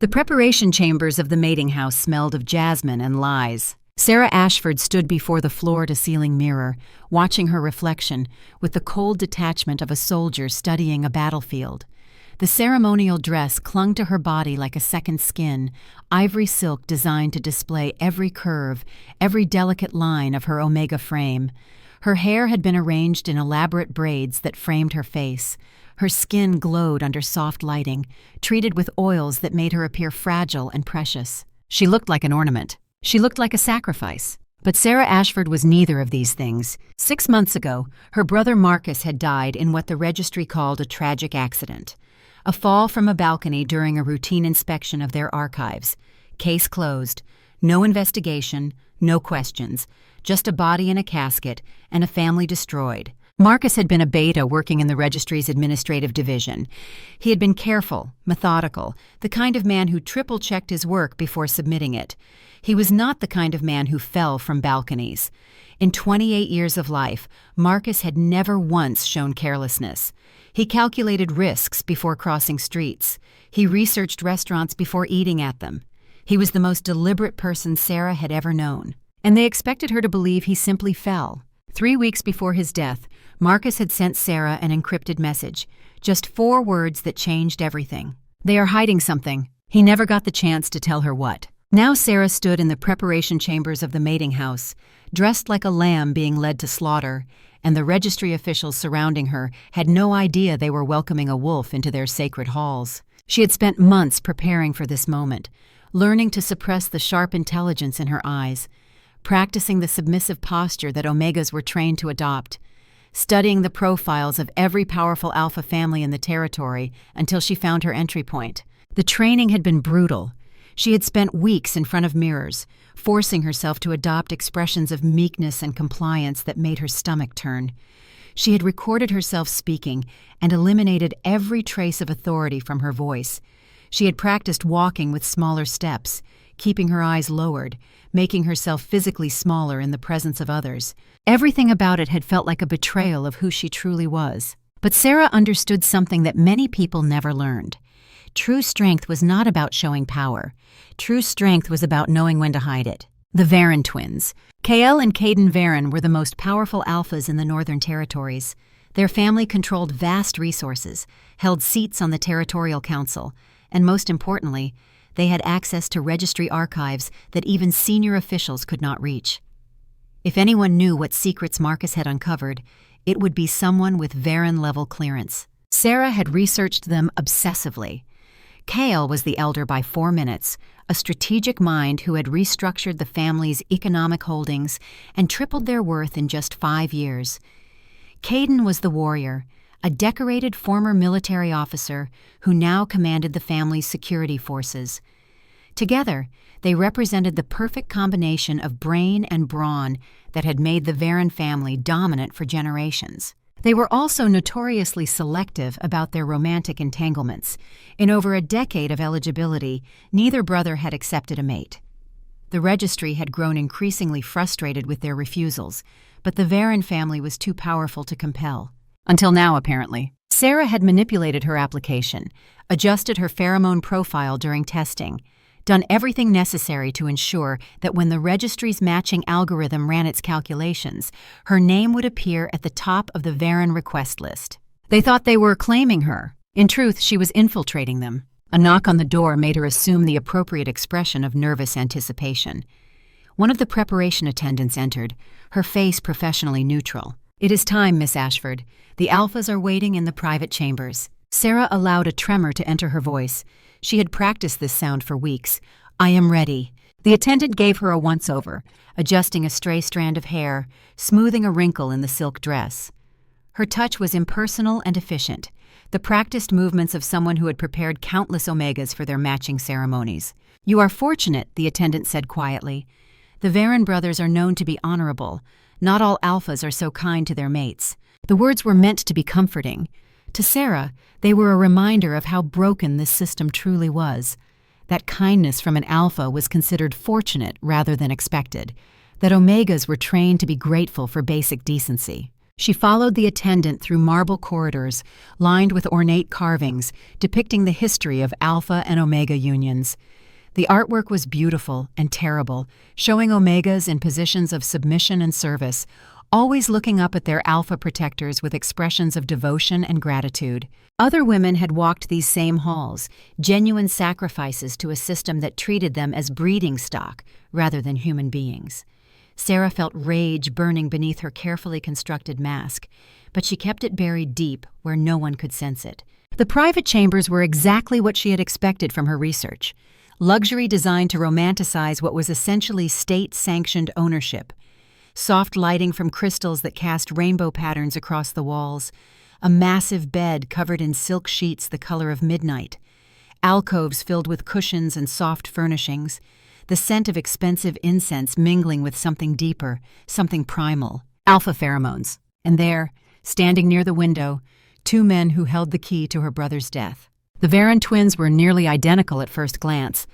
The preparation chambers of the mating house smelled of jasmine and lies. Sera Ashford stood before the floor-to-ceiling mirror, watching her reflection with the cold detachment of a soldier studying a battlefield. The ceremonial dress clung to her body like a second skin, ivory silk designed to display every curve, every delicate line of her omega frame. Her hair had been arranged in elaborate braids that framed her face. Her skin glowed under soft lighting, treated with oils that made her appear fragile and precious. She looked like an ornament. She looked like a sacrifice. But Sera Ashford was neither of these things. 6 months ago, her brother Marcus had died in what the registry called a tragic accident. A fall from a balcony during a routine inspection of their archives. Case closed. No investigation, no questions. Just a body in a casket and a family destroyed. Marcus had been a beta working in the registry's administrative division. He had been careful, methodical, the kind of man who triple-checked his work before submitting it. He was not the kind of man who fell from balconies. In 28 years of life, Marcus had never once shown carelessness. He calculated risks before crossing streets. He researched restaurants before eating at them. He was the most deliberate person Sera had ever known. And they expected her to believe he simply fell. 3 weeks before his death, Marcus had sent Sera an encrypted message. Just 4 words that changed everything. They are hiding something. He never got the chance to tell her what. Now Sera stood in the preparation chambers of the mating house, dressed like a lamb being led to slaughter, and the registry officials surrounding her had no idea they were welcoming a wolf into their sacred halls. She had spent months preparing for this moment, learning to suppress the sharp intelligence in her eyes, practicing the submissive posture that Omegas were trained to adopt, studying the profiles of every powerful alpha family in the territory until she found her entry point. The training had been brutal. She had spent weeks in front of mirrors, forcing herself to adopt expressions of meekness and compliance that made her stomach turn. She had recorded herself speaking and eliminated every trace of authority from her voice. She had practiced walking with smaller steps, keeping her eyes lowered, making herself physically smaller in the presence of others. Everything about it had felt like a betrayal of who she truly was. But Sera understood something that many people never learned. True strength was not about showing power. True strength was about knowing when to hide it. The Varen twins. Kael and Caden Varen were the most powerful alphas in the Northern Territories. Their family controlled vast resources, held seats on the Territorial Council, and most importantly, they had access to registry archives that even senior officials could not reach. If anyone knew what secrets Marcus had uncovered, it would be someone with Varen-level clearance. Sera had researched them obsessively. Kael was the elder by 4 minutes, a strategic mind who had restructured the family's economic holdings and tripled their worth in just 5 years. Caden was the warrior, a decorated former military officer who now commanded the family's security forces. Together, they represented the perfect combination of brain and brawn that had made the Varen family dominant for generations. They were also notoriously selective about their romantic entanglements. In over a decade of eligibility, neither brother had accepted a mate. The registry had grown increasingly frustrated with their refusals, but the Varen family was too powerful to compel. Until now, apparently. Sera had manipulated her application, adjusted her pheromone profile during testing, done everything necessary to ensure that when the registry's matching algorithm ran its calculations, her name would appear at the top of the Varen request list. They thought they were claiming her. In truth, she was infiltrating them. A knock on the door made her assume the appropriate expression of nervous anticipation. One of the preparation attendants entered, her face professionally neutral. "It is time, Miss Ashford. The alphas are waiting in the private chambers." Sera allowed a tremor to enter her voice. She had practiced this sound for weeks. "I am ready." The attendant gave her a once-over, adjusting a stray strand of hair, smoothing a wrinkle in the silk dress. Her touch was impersonal and efficient, the practiced movements of someone who had prepared countless Omegas for their matching ceremonies. "You are fortunate," the attendant said quietly. "The Varen brothers are known to be honorable. Not all alphas are so kind to their mates." The words were meant to be comforting. To Sera, they were a reminder of how broken this system truly was. That kindness from an alpha was considered fortunate rather than expected. That Omegas were trained to be grateful for basic decency. She followed the attendant through marble corridors lined with ornate carvings depicting the history of Alpha and Omega unions. The artwork was beautiful and terrible, showing Omegas in positions of submission and service, always looking up at their Alpha protectors with expressions of devotion and gratitude. Other women had walked these same halls, genuine sacrifices to a system that treated them as breeding stock rather than human beings. Sera felt rage burning beneath her carefully constructed mask, but she kept it buried deep where no one could sense it. The private chambers were exactly what she had expected from her research. Luxury designed to romanticize what was essentially state-sanctioned ownership. Soft lighting from crystals that cast rainbow patterns across the walls. A massive bed covered in silk sheets the color of midnight. Alcoves filled with cushions and soft furnishings. The scent of expensive incense mingling with something deeper, something primal. Alpha pheromones. And there, standing near the window, 2 men who held the key to her brother's death. The Varen twins were nearly identical at first glance.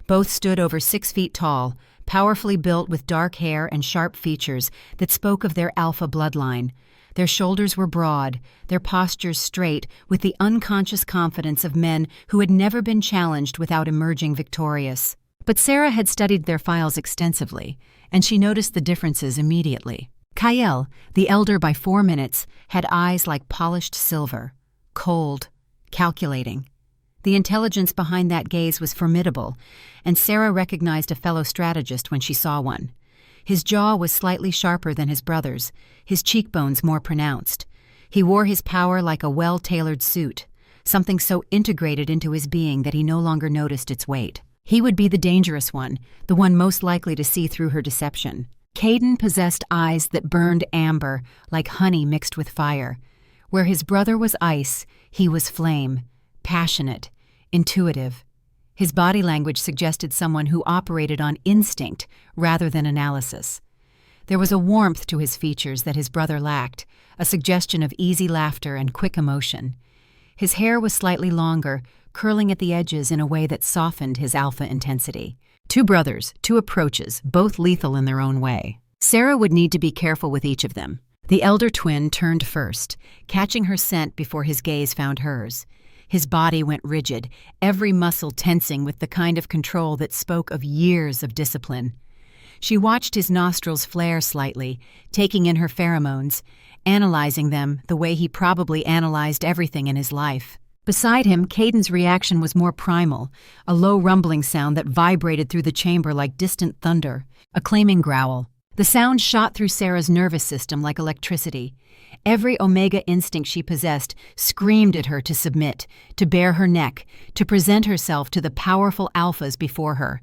Both stood over 6 feet tall, powerfully built with dark hair and sharp features that spoke of their Alpha bloodline. Their shoulders were broad, their postures straight, with the unconscious confidence of men who had never been challenged without emerging victorious. But Sera had studied their files extensively, and she noticed the differences immediately. Kael, the elder by 4 minutes, had eyes like polished silver, cold, calculating. The intelligence behind that gaze was formidable, and Sera recognized a fellow strategist when she saw one. His jaw was slightly sharper than his brother's, his cheekbones more pronounced. He wore his power like a well-tailored suit, something so integrated into his being that he no longer noticed its weight. He would be the dangerous one, the one most likely to see through her deception. Caden possessed eyes that burned amber, like honey mixed with fire. Where his brother was ice, he was flame, passionate, intuitive. His body language suggested someone who operated on instinct rather than analysis. There was a warmth to his features that his brother lacked, a suggestion of easy laughter and quick emotion. His hair was slightly longer, curling at the edges in a way that softened his alpha intensity. 2 brothers, 2 approaches, both lethal in their own way. Sera would need to be careful with each of them. The elder twin turned first, catching her scent before his gaze found hers. His body went rigid, every muscle tensing with the kind of control that spoke of years of discipline. She watched his nostrils flare slightly, taking in her pheromones, analyzing them the way he probably analyzed everything in his life. Beside him, Caden's reaction was more primal, a low rumbling sound that vibrated through the chamber like distant thunder, a claiming growl. The sound shot through Sera's nervous system like electricity. Every Omega instinct she possessed screamed at her to submit, to bare her neck, to present herself to the powerful alphas before her.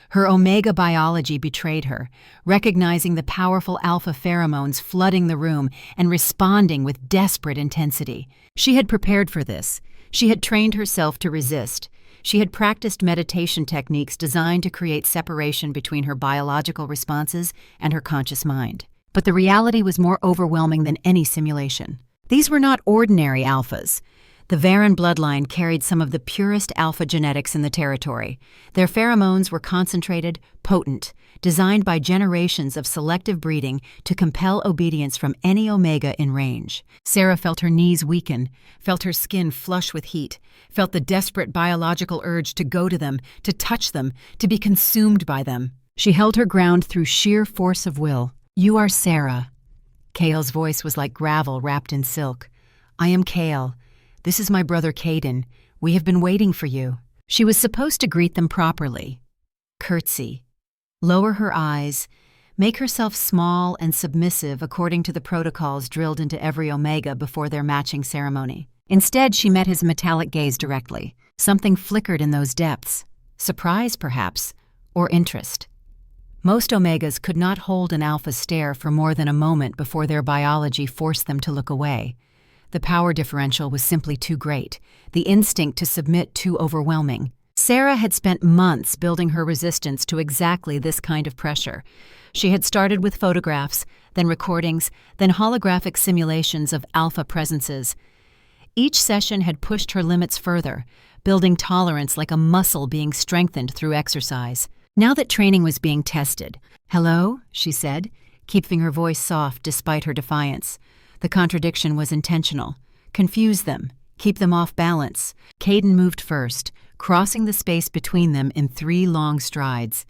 Her Omega biology betrayed her, recognizing the powerful alpha pheromones flooding the room and responding with desperate intensity. She had prepared for this. She had trained herself to resist. She had practiced meditation techniques designed to create separation between her biological responses and her conscious mind. But the reality was more overwhelming than any simulation. These were not ordinary alphas. The Varen bloodline carried some of the purest alpha genetics in the territory. Their pheromones were concentrated, potent, designed by generations of selective breeding to compel obedience from any Omega in range. Sera felt her knees weaken, felt her skin flush with heat, felt the desperate biological urge to go to them, to touch them, to be consumed by them. She held her ground through sheer force of will. "You are Sera." Kael's voice was like gravel wrapped in silk. "I am Kael. This is my brother Caden. We have been waiting for you." She was supposed to greet them properly. Curtsy. Lower her eyes. Make herself small and submissive according to the protocols drilled into every Omega before their matching ceremony. Instead, she met his metallic gaze directly. Something flickered in those depths. Surprise, perhaps, or interest. Most Omegas could not hold an alpha stare for more than a moment before their biology forced them to look away. The power differential was simply too great, the instinct to submit too overwhelming. Sera had spent months building her resistance to exactly this kind of pressure. She had started with photographs, then recordings, then holographic simulations of alpha presences. Each session had pushed her limits further, building tolerance like a muscle being strengthened through exercise. Now that training was being tested, "Hello," she said, keeping her voice soft despite her defiance. The contradiction was intentional. Confuse them, keep them off balance. Caden moved first, crossing the space between them in 3 long strides.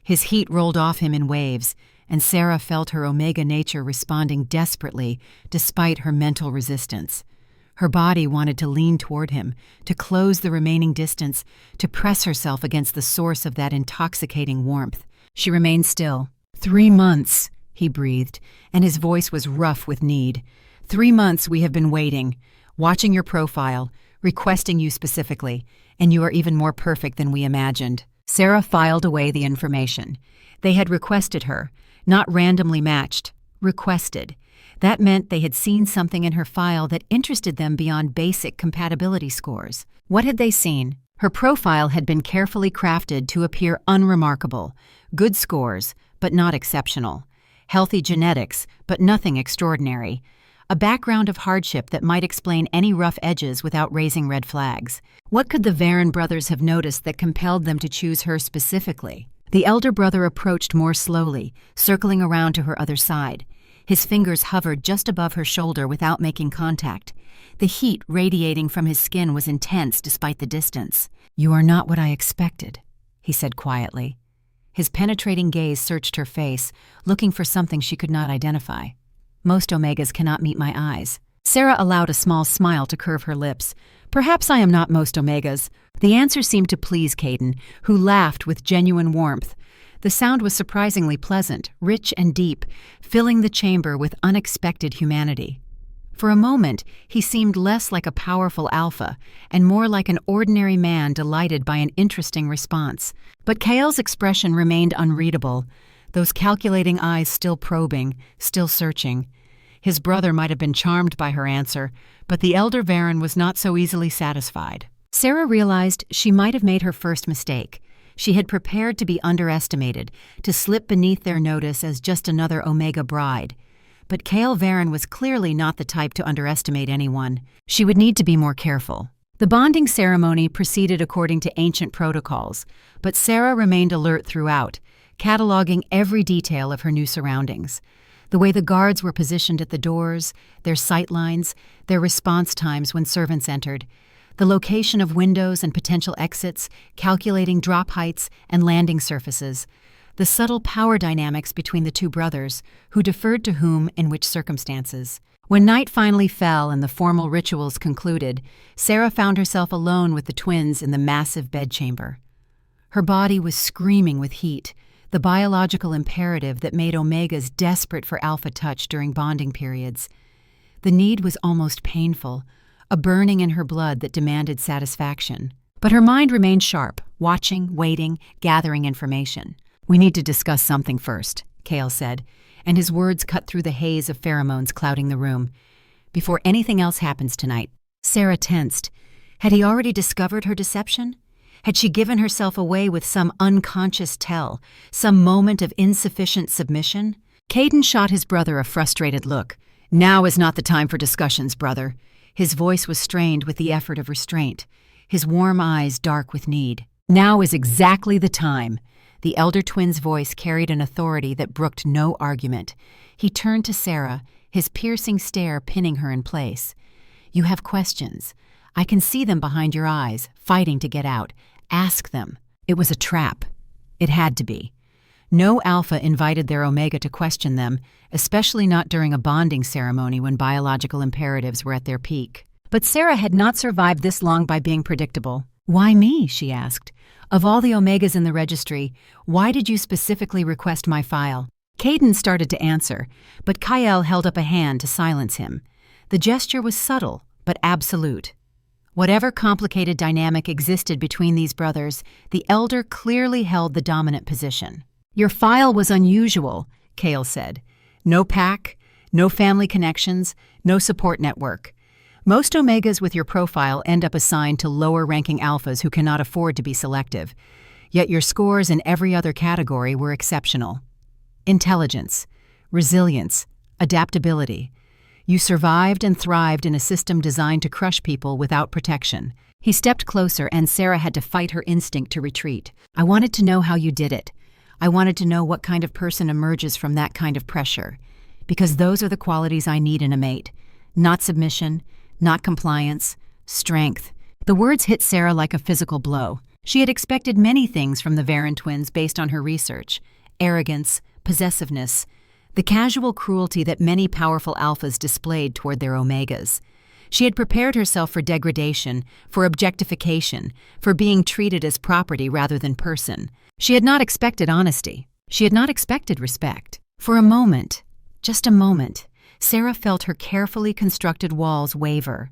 His heat rolled off him in waves, and Sera felt her Omega nature responding desperately despite her mental resistance. Her body wanted to lean toward him, to close the remaining distance, to press herself against the source of that intoxicating warmth. She remained still. 3 months, he breathed, and his voice was rough with need. 3 months we have been waiting, watching your profile, requesting you specifically, and you are even more perfect than we imagined. Sera filed away the information. They had requested her, not randomly matched, requested. That meant they had seen something in her file that interested them beyond basic compatibility scores. What had they seen? Her profile had been carefully crafted to appear unremarkable. Good scores, but not exceptional. Healthy genetics, but nothing extraordinary. A background of hardship that might explain any rough edges without raising red flags. What could the Varen brothers have noticed that compelled them to choose her specifically? The elder brother approached more slowly, circling around to her other side. His fingers hovered just above her shoulder without making contact. The heat radiating from his skin was intense despite the distance. "You are not what I expected," he said quietly. His penetrating gaze searched her face, looking for something she could not identify. "Most Omegas cannot meet my eyes." Sera allowed a small smile to curve her lips. "Perhaps I am not most Omegas." The answer seemed to please Caden, who laughed with genuine warmth. The sound was surprisingly pleasant, rich and deep, filling the chamber with unexpected humanity. For a moment, he seemed less like a powerful alpha and more like an ordinary man delighted by an interesting response. But Kael's expression remained unreadable, those calculating eyes still probing, still searching. His brother might have been charmed by her answer, but the elder Varen was not so easily satisfied. Sera realized she might have made her first mistake. She had prepared to be underestimated, to slip beneath their notice as just another Omega bride. But Kael Varen was clearly not the type to underestimate anyone. She would need to be more careful. The bonding ceremony proceeded according to ancient protocols, but Sera remained alert throughout, cataloging every detail of her new surroundings. The way the guards were positioned at the doors, their sight lines, their response times when servants entered, the location of windows and potential exits, calculating drop heights and landing surfaces, the subtle power dynamics between the 2 brothers, who deferred to whom in which circumstances. When night finally fell and the formal rituals concluded, Sera found herself alone with the twins in the massive bedchamber. Her body was screaming with heat, the biological imperative that made Omegas desperate for alpha touch during bonding periods. The need was almost painful, a burning in her blood that demanded satisfaction. But her mind remained sharp, watching, waiting, gathering information. "We need to discuss something first," Kael said, and his words cut through the haze of pheromones clouding the room. "Before anything else happens tonight." Sera tensed. Had he already discovered her deception? Had she given herself away with some unconscious tell, some moment of insufficient submission? Caden shot his brother a frustrated look. "Now is not the time for discussions, brother." His voice was strained with the effort of restraint, his warm eyes dark with need. "Now is exactly the time." The elder twin's voice carried an authority that brooked no argument. He turned to Sera, his piercing stare pinning her in place. "You have questions. I can see them behind your eyes, fighting to get out. Ask them." It was a trap. It had to be. No alpha invited their Omega to question them, especially not during a bonding ceremony when biological imperatives were at their peak. But Sera had not survived this long by being predictable. "Why me?" she asked. "Of all the Omegas in the registry, why did you specifically request my file?" Caden started to answer, but Kael held up a hand to silence him. The gesture was subtle, but absolute. Whatever complicated dynamic existed between these brothers, the elder clearly held the dominant position. "Your file was unusual," Kael said. "No pack, no family connections, no support network. Most Omegas with your profile end up assigned to lower-ranking alphas who cannot afford to be selective. Yet your scores in every other category were exceptional. Intelligence, resilience, adaptability. You survived and thrived in a system designed to crush people without protection." He stepped closer, and Sera had to fight her instinct to retreat. "I wanted to know how you did it. I wanted to know what kind of person emerges from that kind of pressure." because those are the qualities I need in a mate. Not submission, not compliance, strength. The words hit Sera like a physical blow. She had expected many things from the Varen twins based on her research: arrogance, possessiveness, the casual cruelty that many powerful alphas displayed toward their omegas. She had prepared herself for degradation, for objectification, for being treated as property rather than person. She had not expected honesty. She had not expected respect. For a moment, just a moment, Sera felt her carefully constructed walls waver.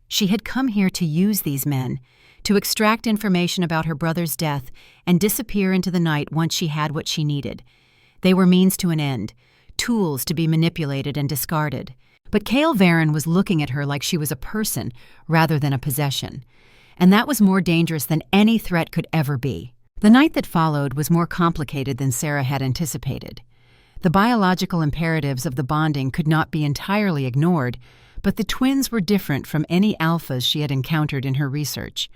She had come here to use these men, to extract information about her brother's death and disappear into the night once she had what she needed. They were means to an end, tools to be manipulated and discarded. But Kale Varen was looking at her like she was a person rather than a possession, and that was more dangerous than any threat could ever be. The night that followed was more complicated than Sera had anticipated. The biological imperatives of the bonding could not be entirely ignored, but the twins were different from any alphas she had encountered in her research.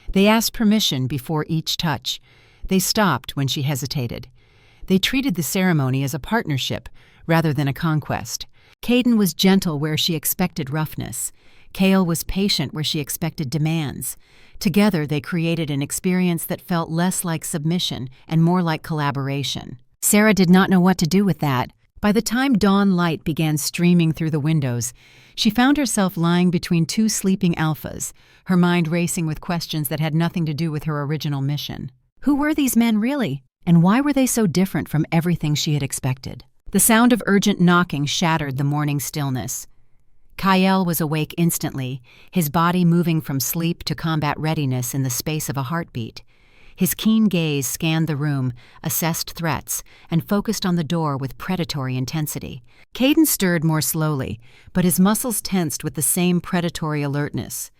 They asked permission before each touch. They stopped when she hesitated. They treated the ceremony as a partnership rather than a conquest. Caden was gentle where she expected roughness. Kale was patient where she expected demands. Together, they created an experience that felt less like submission and more like collaboration. Sera did not know what to do with that. By the time dawn light began streaming through the windows, she found herself lying between two sleeping alphas, her mind racing with questions that had nothing to do with her original mission. Who were these men really? And why were they so different from everything she had expected? The sound of urgent knocking shattered the morning stillness. Kyle was awake instantly, his body moving from sleep to combat readiness in the space of a heartbeat. His keen gaze scanned the room, assessed threats, and focused on the door with predatory intensity. Caden stirred more slowly, but his muscles tensed with the same predatory alertness.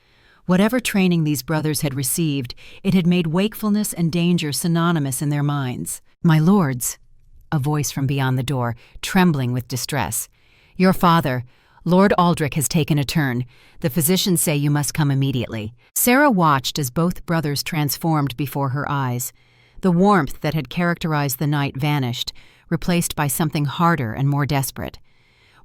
Whatever training these brothers had received, it had made wakefulness and danger synonymous in their minds. "My lords," a voice from beyond the door, trembling with distress. "Your father, Lord Aldrich, has taken a turn. The physicians say you must come immediately." Sera watched as both brothers transformed before her eyes. The warmth that had characterized the night vanished, replaced by something harder and more desperate.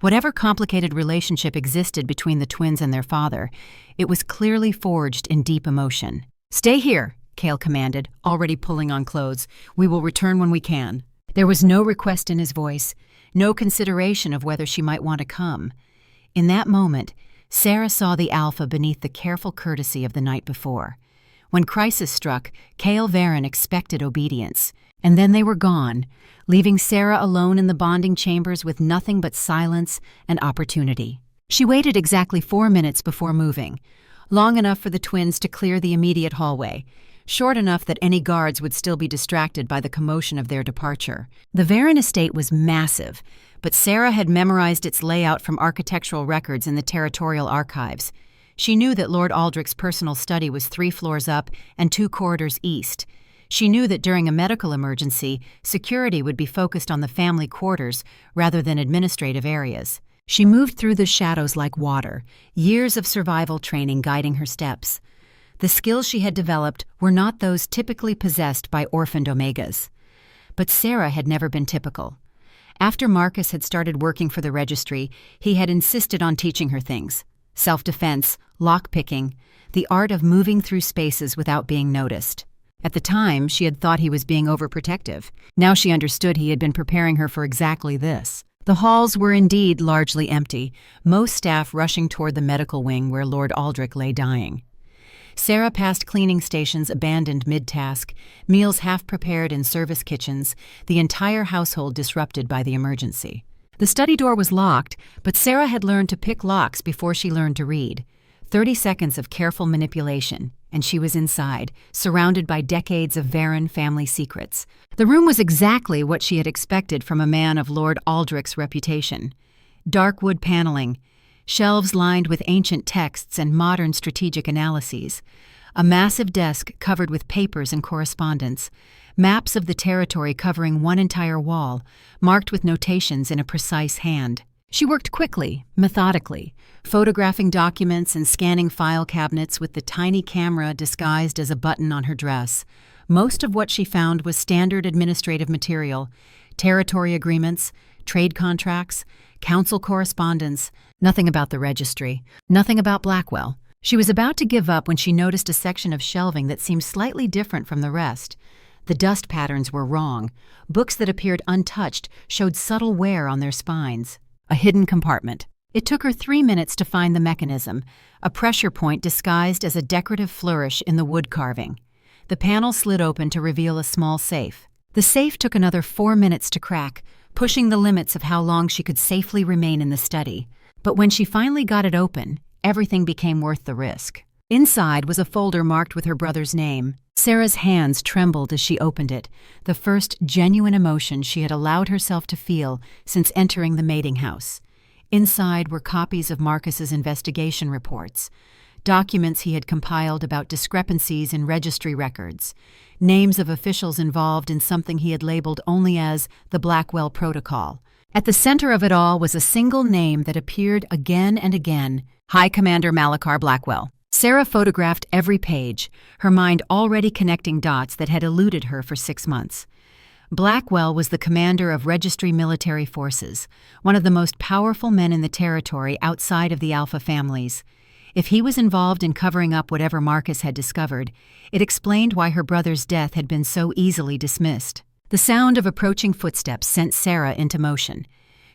Whatever complicated relationship existed between the twins and their father, it was clearly forged in deep emotion. "Stay here," Kale commanded, already pulling on clothes. "We will return when we can." There was no request in his voice, no consideration of whether she might want to come. In that moment, Sera saw the alpha beneath the careful courtesy of the night before. When crisis struck, Kale Varen expected obedience, and then they were gone, leaving Sera alone in the bonding chambers with nothing but silence and opportunity. She waited exactly 4 minutes before moving, long enough for the twins to clear the immediate hallway, short enough that any guards would still be distracted by the commotion of their departure. The Varen estate was massive, but Sera had memorized its layout from architectural records in the territorial archives. She knew that Lord Aldrich's personal study was 3 floors up and 2 corridors east. She knew that during a medical emergency, security would be focused on the family quarters rather than administrative areas. She moved through the shadows like water, years of survival training guiding her steps. The skills she had developed were not those typically possessed by orphaned omegas. But Sera had never been typical. After Marcus had started working for the registry, he had insisted on teaching her things: self-defense, lock-picking, the art of moving through spaces without being noticed. At the time, she had thought he was being overprotective. Now she understood he had been preparing her for exactly this. The halls were indeed largely empty, most staff rushing toward the medical wing where Lord Aldrich lay dying. Sera passed cleaning stations abandoned mid-task, meals half-prepared in service kitchens, the entire household disrupted by the emergency. The study door was locked, but Sera had learned to pick locks before she learned to read. 30 seconds of careful manipulation, and she was inside, surrounded by decades of Varen family secrets. The room was exactly what she had expected from a man of Lord Aldrich's reputation. Dark wood paneling, shelves lined with ancient texts and modern strategic analyses, a massive desk covered with papers and correspondence, maps of the territory covering one entire wall, marked with notations in a precise hand. She worked quickly, methodically, photographing documents and scanning file cabinets with the tiny camera disguised as a button on her dress. Most of what she found was standard administrative material: territory agreements, trade contracts, council correspondence, nothing about the registry, nothing about Blackwell. She was about to give up when she noticed a section of shelving that seemed slightly different from the rest. The dust patterns were wrong. Books that appeared untouched showed subtle wear on their spines. A hidden compartment. It took her 3 minutes to find the mechanism, a pressure point disguised as a decorative flourish in the wood carving. The panel slid open to reveal a small safe. The safe took another 4 minutes to crack, pushing the limits of how long she could safely remain in the study. But when she finally got it open, everything became worth the risk. Inside was a folder marked with her brother's name. Sera's hands trembled as she opened it, the first genuine emotion she had allowed herself to feel since entering the mating house. Inside were copies of Marcus's investigation reports, documents he had compiled about discrepancies in registry records, names of officials involved in something he had labeled only as the Blackwell Protocol. At the center of it all was a single name that appeared again and again: High Commander Malachar Blackwell. Sera photographed every page, her mind already connecting dots that had eluded her for 6 months. Blackwell was the commander of Registry Military Forces, one of the most powerful men in the territory outside of the Alpha families. If he was involved in covering up whatever Marcus had discovered, it explained why her brother's death had been so easily dismissed. The sound of approaching footsteps sent Sera into motion.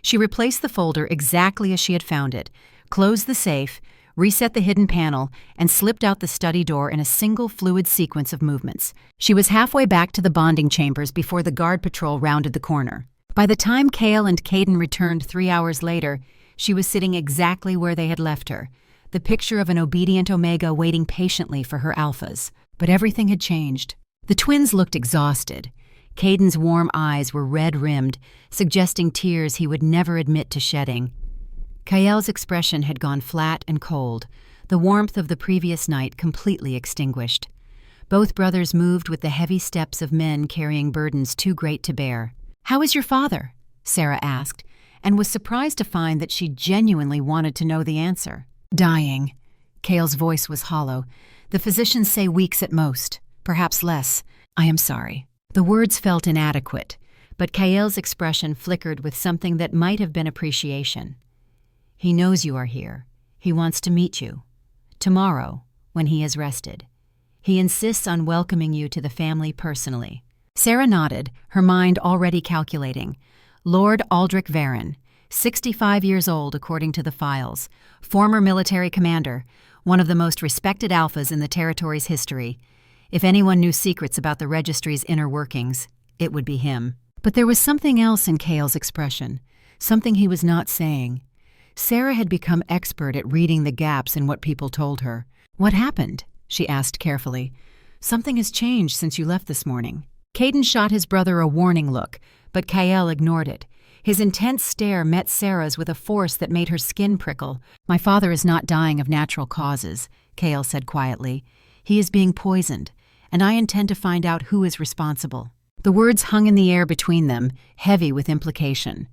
She replaced the folder exactly as she had found it, closed the safe, reset the hidden panel, and slipped out the study door in a single fluid sequence of movements. She was halfway back to the bonding chambers before the guard patrol rounded the corner. By the time Kale and Caden returned 3 hours later, she was sitting exactly where they had left her, the picture of an obedient Omega waiting patiently for her alphas. But everything had changed. The twins looked exhausted. Caden's warm eyes were red-rimmed, suggesting tears he would never admit to shedding. Kael's expression had gone flat and cold, the warmth of the previous night completely extinguished. Both brothers moved with the heavy steps of men carrying burdens too great to bear. "How is your father?" Sera asked, and was surprised to find that she genuinely wanted to know the answer. "Dying." Kael's voice was hollow. "The physicians say weeks at most, perhaps less. I am sorry." The words felt inadequate, but Kael's expression flickered with something that might have been appreciation. "He knows you are here. He wants to meet you. Tomorrow, when he has rested. He insists on welcoming you to the family personally." Sera nodded, her mind already calculating. Lord Aldrich Varen, 65 years old according to the files, former military commander, one of the most respected alphas in the territory's history. If anyone knew secrets about the registry's inner workings, it would be him. But there was something else in Kael's expression, something he was not saying. Sera had become expert at reading the gaps in what people told her. "What happened?" she asked carefully. "Something has changed since you left this morning." Caden shot his brother a warning look, but Kael ignored it. His intense stare met Sera's with a force that made her skin prickle. "My father is not dying of natural causes," Kael said quietly. "He is being poisoned, and I intend to find out who is responsible." The words hung in the air between them, heavy with implication.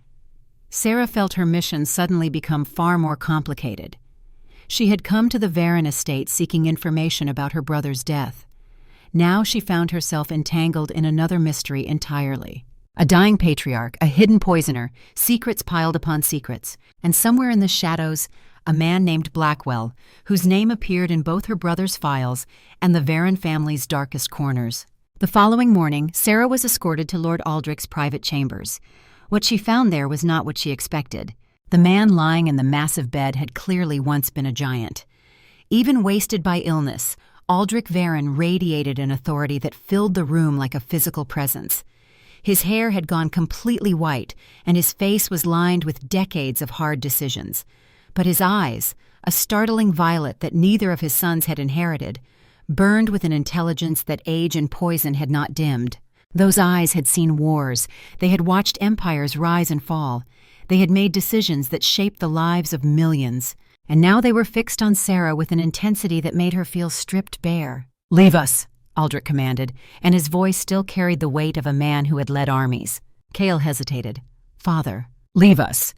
Sera felt her mission suddenly become far more complicated. She had come to the Varen estate seeking information about her brother's death. Now she found herself entangled in another mystery entirely. A dying patriarch, a hidden poisoner, secrets piled upon secrets, and somewhere in the shadows, a man named Blackwell, whose name appeared in both her brother's files and the Varen family's darkest corners. The following morning, Sera was escorted to Lord Aldrich's private chambers. What she found there was not what she expected. The man lying in the massive bed had clearly once been a giant. Even wasted by illness, Aldrich Varen radiated an authority that filled the room like a physical presence. His hair had gone completely white, and his face was lined with decades of hard decisions. But his eyes, a startling violet that neither of his sons had inherited, burned with an intelligence that age and poison had not dimmed. Those eyes had seen wars. They had watched empires rise and fall. They had made decisions that shaped the lives of millions. And now they were fixed on Sera with an intensity that made her feel stripped bare. "Leave us," Aldrich commanded, and his voice still carried the weight of a man who had led armies. Kael hesitated. "Father, leave us."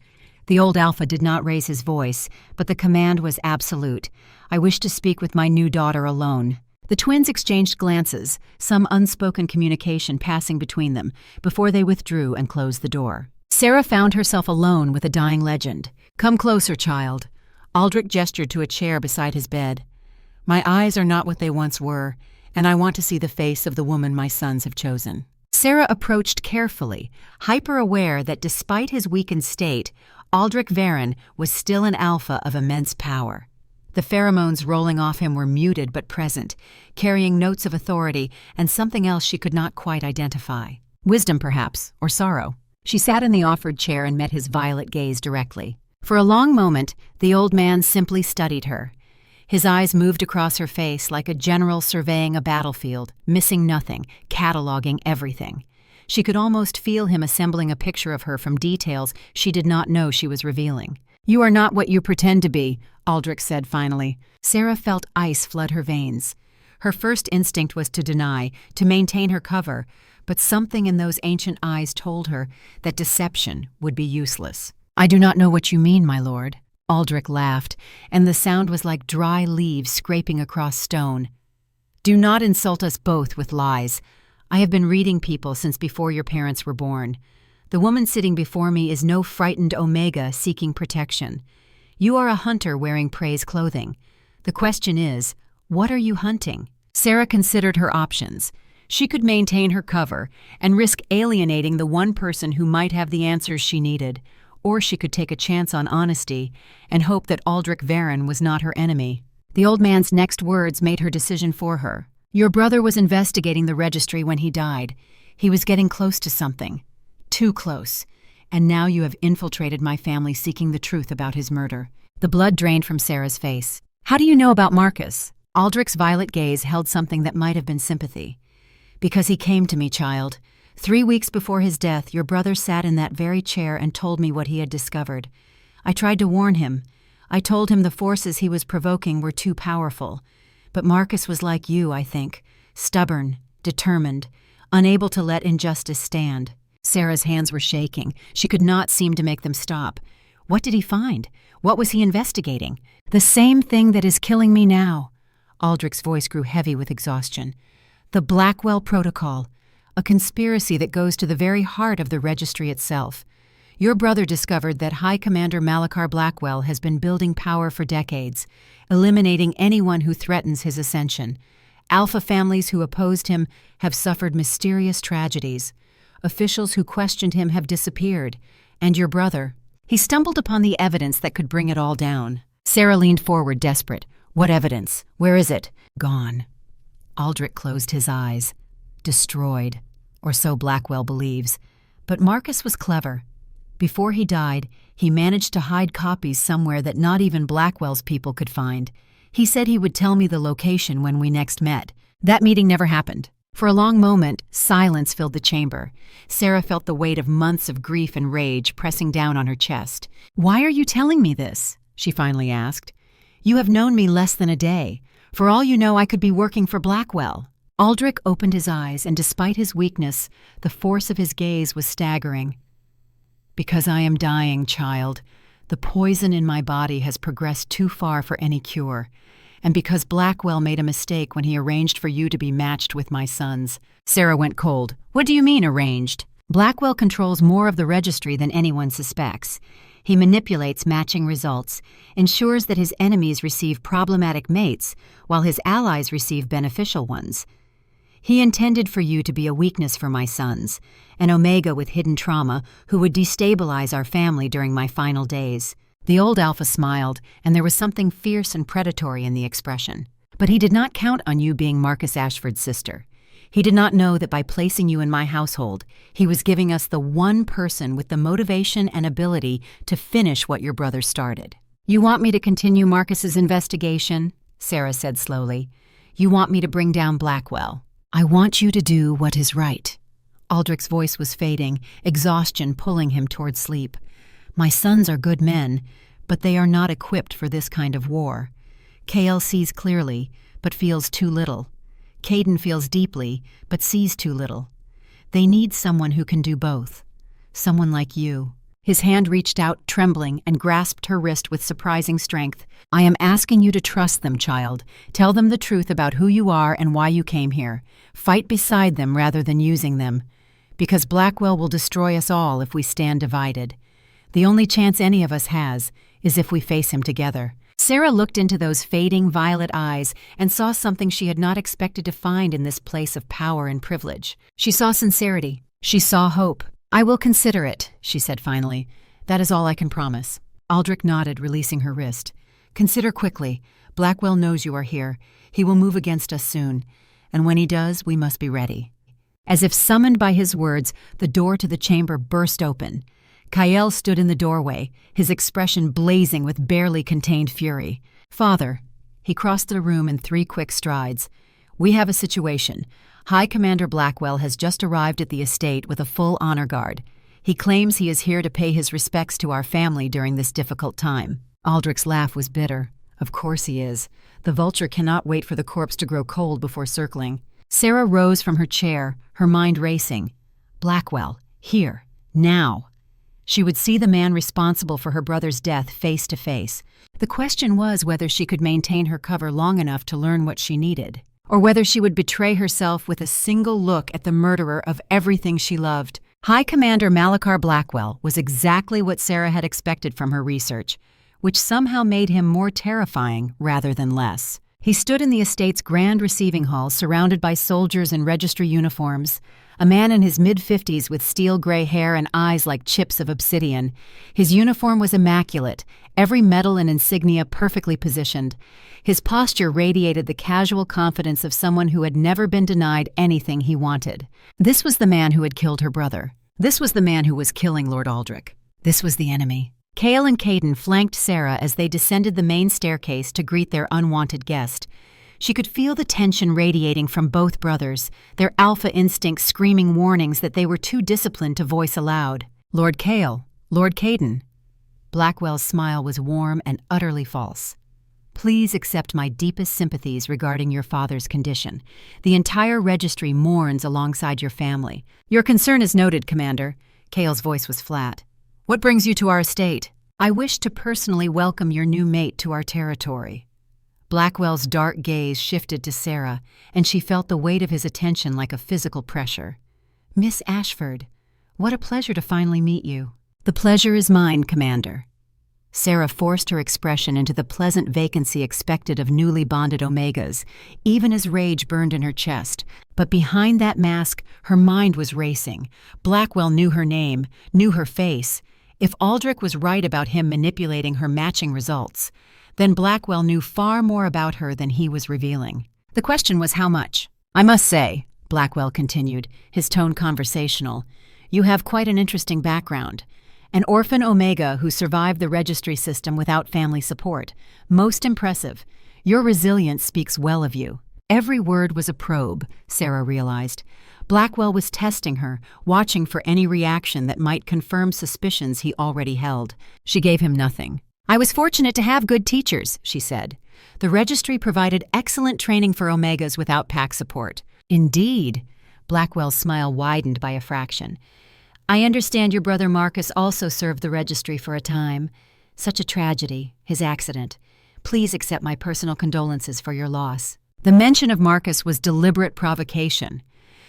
The old alpha did not raise his voice, but the command was absolute. "I wish to speak with my new daughter alone." The twins exchanged glances, some unspoken communication passing between them, before they withdrew and closed the door. Sera found herself alone with a dying legend. "Come closer, child." Aldrich gestured to a chair beside his bed. "My eyes are not what they once were, and I want to see the face of the woman my sons have chosen." Sera approached carefully, hyper-aware that despite his weakened state, Aldrich Varen was still an alpha of immense power. The pheromones rolling off him were muted but present, carrying notes of authority and something else she could not quite identify. Wisdom, perhaps, or sorrow. She sat in the offered chair and met his violet gaze directly. For a long moment, the old man simply studied her. His eyes moved across her face like a general surveying a battlefield, missing nothing, cataloging everything. She could almost feel him assembling a picture of her from details she did not know she was revealing. "You are not what you pretend to be," Aldrich said finally. Sera felt ice flood her veins. Her first instinct was to deny, to maintain her cover, but something in those ancient eyes told her that deception would be useless. "I do not know what you mean, my lord." Aldrich laughed, and the sound was like dry leaves scraping across stone. "Do not insult us both with lies. I have been reading people since before your parents were born. The woman sitting before me is no frightened Omega seeking protection. You are a hunter wearing prey's clothing. The question is, what are you hunting?" Sera considered her options. She could maintain her cover and risk alienating the one person who might have the answers she needed, or she could take a chance on honesty and hope that Aldrich Varen was not her enemy. The old man's next words made her decision for her. "Your brother was investigating the registry when he died. He was getting close to something. Too close. And now you have infiltrated my family seeking the truth about his murder." The blood drained from Sera's face. "How do you know about Marcus?" Aldrich's violet gaze held something that might have been sympathy. "Because he came to me, child. 3 weeks before his death, your brother sat in that very chair and told me what he had discovered. I tried to warn him. I told him the forces he was provoking were too powerful. But Marcus was like you, I think. Stubborn, determined, unable to let injustice stand." Sera's hands were shaking. She could not seem to make them stop. What did he find? What was he investigating? "The same thing that is killing me now." Aldrich's voice grew heavy with exhaustion. "The Blackwell Protocol, a conspiracy that goes to the very heart of the registry itself. Your brother discovered that High Commander Malachar Blackwell has been building power for decades, eliminating anyone who threatens his ascension. Alpha families who opposed him have suffered mysterious tragedies. Officials who questioned him have disappeared. And your brother." He stumbled upon the evidence that could bring it all down. Sera leaned forward, desperate. "What evidence? Where is it?" "Gone." Aldrich closed his eyes. Destroyed, or so Blackwell believes. But Marcus was clever. Before he died, he managed to hide copies somewhere that not even Blackwell's people could find. He said he would tell me the location when we next met. That meeting never happened. For a long moment, silence filled the chamber. Sera felt the weight of months of grief and rage pressing down on her chest. "Why are you telling me this?" she finally asked. "You have known me less than a day. For all you know, I could be working for Blackwell." Aldrich opened his eyes, and despite his weakness, the force of his gaze was staggering. "Because I am dying, child. The poison in my body has progressed too far for any cure. And because Blackwell made a mistake when he arranged for you to be matched with my sons." Sera went cold. "What do you mean, arranged?" "Blackwell controls more of the registry than anyone suspects. He manipulates matching results, ensures that his enemies receive problematic mates, while his allies receive beneficial ones. He intended for you to be a weakness for my sons, an Omega with hidden trauma who would destabilize our family during my final days." The old Alpha smiled, and there was something fierce and predatory in the expression. "But he did not count on you being Marcus Ashford's sister. He did not know that by placing you in my household, he was giving us the one person with the motivation and ability to finish what your brother started." "You want me to continue Marcus's investigation?" Sera said slowly. "You want me to bring down Blackwell?" "I want you to do what is right." Aldrich's voice was fading, exhaustion pulling him toward sleep. "My sons are good men, but they are not equipped for this kind of war. KL sees clearly, but feels too little. Caden feels deeply, but sees too little. They need someone who can do both. Someone like you." His hand reached out, trembling, and grasped her wrist with surprising strength. "I am asking you to trust them, child. Tell them the truth about who you are and why you came here. Fight beside them rather than using them. because Blackwell will destroy us all if we stand divided. The only chance any of us has is if we face him together." Sera looked into those fading violet eyes and saw something she had not expected to find in this place of power and privilege. She saw sincerity. She saw hope. "I will consider it," she said finally. "That is all I can promise." Aldrich nodded, releasing her wrist. "Consider quickly. Blackwell knows you are here. He will move against us soon. And when he does, we must be ready." As if summoned by his words, the door to the chamber burst open. Kael stood in the doorway, his expression blazing with barely contained fury. "Father," he crossed the room in 3 quick strides. "We have a situation. High Commander Blackwell has just arrived at the estate with a full honor guard. He claims he is here to pay his respects to our family during this difficult time." Aldrich's laugh was bitter. "Of course he is. The vulture cannot wait for the corpse to grow cold before circling." Sera rose from her chair, her mind racing. Blackwell, here, now. She would see the man responsible for her brother's death face to face. The question was whether she could maintain her cover long enough to learn what she needed, or whether she would betray herself with a single look at the murderer of everything she loved. High Commander Malachar Blackwell was exactly what Sera had expected from her research, which somehow made him more terrifying rather than less. He stood in the estate's grand receiving hall surrounded by soldiers in registry uniforms, a man in his mid-50s with steel-gray hair and eyes like chips of obsidian. His uniform was immaculate, every medal and insignia perfectly positioned. His posture radiated the casual confidence of someone who had never been denied anything he wanted. This was the man who had killed her brother. This was the man who was killing Lord Aldrich. This was the enemy. Kael and Caden flanked Sera as they descended the main staircase to greet their unwanted guest. She could feel the tension radiating from both brothers, their alpha instincts screaming warnings that they were too disciplined to voice aloud. "Lord Kael, Lord Caden." Blackwell's smile was warm and utterly false. "Please accept my deepest sympathies regarding your father's condition. The entire registry mourns alongside your family." "Your concern is noted, Commander." Kael's voice was flat. "What brings you to our estate?" "I wish to personally welcome your new mate to our territory." Blackwell's dark gaze shifted to Sera, and she felt the weight of his attention like a physical pressure. "Miss Ashford, what a pleasure to finally meet you." "The pleasure is mine, Commander." Sera forced her expression into the pleasant vacancy expected of newly bonded Omegas, even as rage burned in her chest. But behind that mask, her mind was racing. Blackwell knew her name, knew her face. If Aldrich was right about him manipulating her matching results, then Blackwell knew far more about her than he was revealing. The question was how much. "I must say," Blackwell continued, his tone conversational, "you have quite an interesting background. An orphan Omega who survived the registry system without family support. Most impressive. Your resilience speaks well of you." Every word was a probe, Sera realized. Blackwell was testing her, watching for any reaction that might confirm suspicions he already held. She gave him nothing. "I was fortunate to have good teachers," she said. "The registry provided excellent training for Omegas without pack support." "Indeed." Blackwell's smile widened by a fraction. "I understand your brother Marcus also served the registry for a time. Such a tragedy, his accident. Please accept my personal condolences for your loss." The mention of Marcus was deliberate provocation.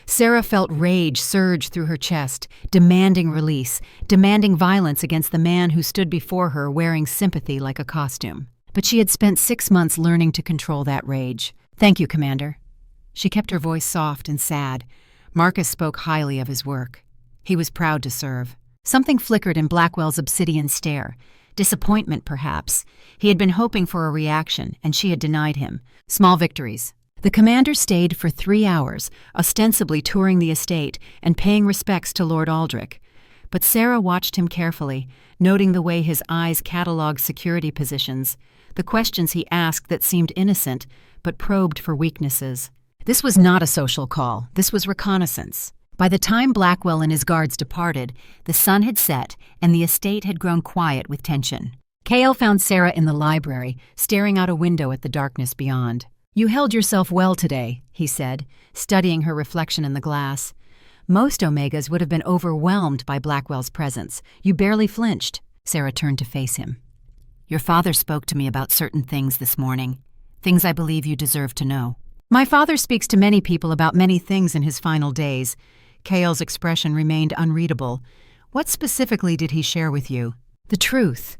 Sera felt rage surge through her chest, demanding release, demanding violence against the man who stood before her wearing sympathy like a costume. But she had spent 6 months learning to control that rage. "Thank you, Commander." She kept her voice soft and sad. Marcus spoke highly of his work. He was proud to serve. Something flickered in Blackwell's obsidian stare. Disappointment, perhaps. He had been hoping for a reaction, and she had denied him. Small victories. The commander stayed for 3 hours, ostensibly touring the estate and paying respects to Lord Aldrich. But Sera watched him carefully, noting the way his eyes catalogued security positions, the questions he asked that seemed innocent, but probed for weaknesses. This was not a social call. This was reconnaissance. By the time Blackwell and his guards departed, the sun had set and the estate had grown quiet with tension. Kael found Sera in the library, staring out a window at the darkness beyond. "You held yourself well today," he said, studying her reflection in the glass. "Most Omegas would have been overwhelmed by Blackwell's presence. You barely flinched." Sera turned to face him. "Your father spoke to me about certain things this morning, things I believe you deserve to know." "My father speaks to many people about many things in his final days." Kale's expression remained unreadable. What specifically did he share with you? The truth.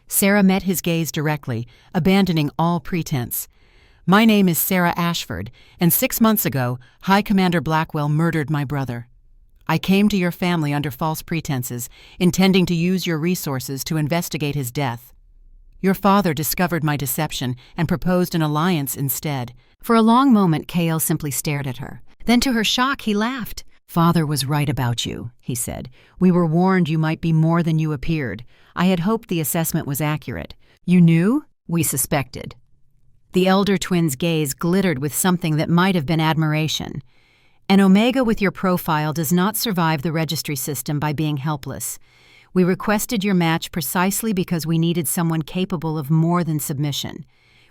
Sera met his gaze directly, abandoning all pretense. My name is Sera Ashford, and 6 months ago, High Commander Blackwell murdered my brother. I came to your family under false pretenses, intending to use your resources to investigate his death. Your father discovered my deception and proposed an alliance instead. For a long moment, Kale simply stared at her. Then to her shock, he laughed. Father was right about you, he said. We were warned you might be more than you appeared. I had hoped the assessment was accurate. You knew? We suspected. The elder twin's gaze glittered with something that might have been admiration. An Omega with your profile does not survive the registry system by being helpless. We requested your match precisely because we needed someone capable of more than submission.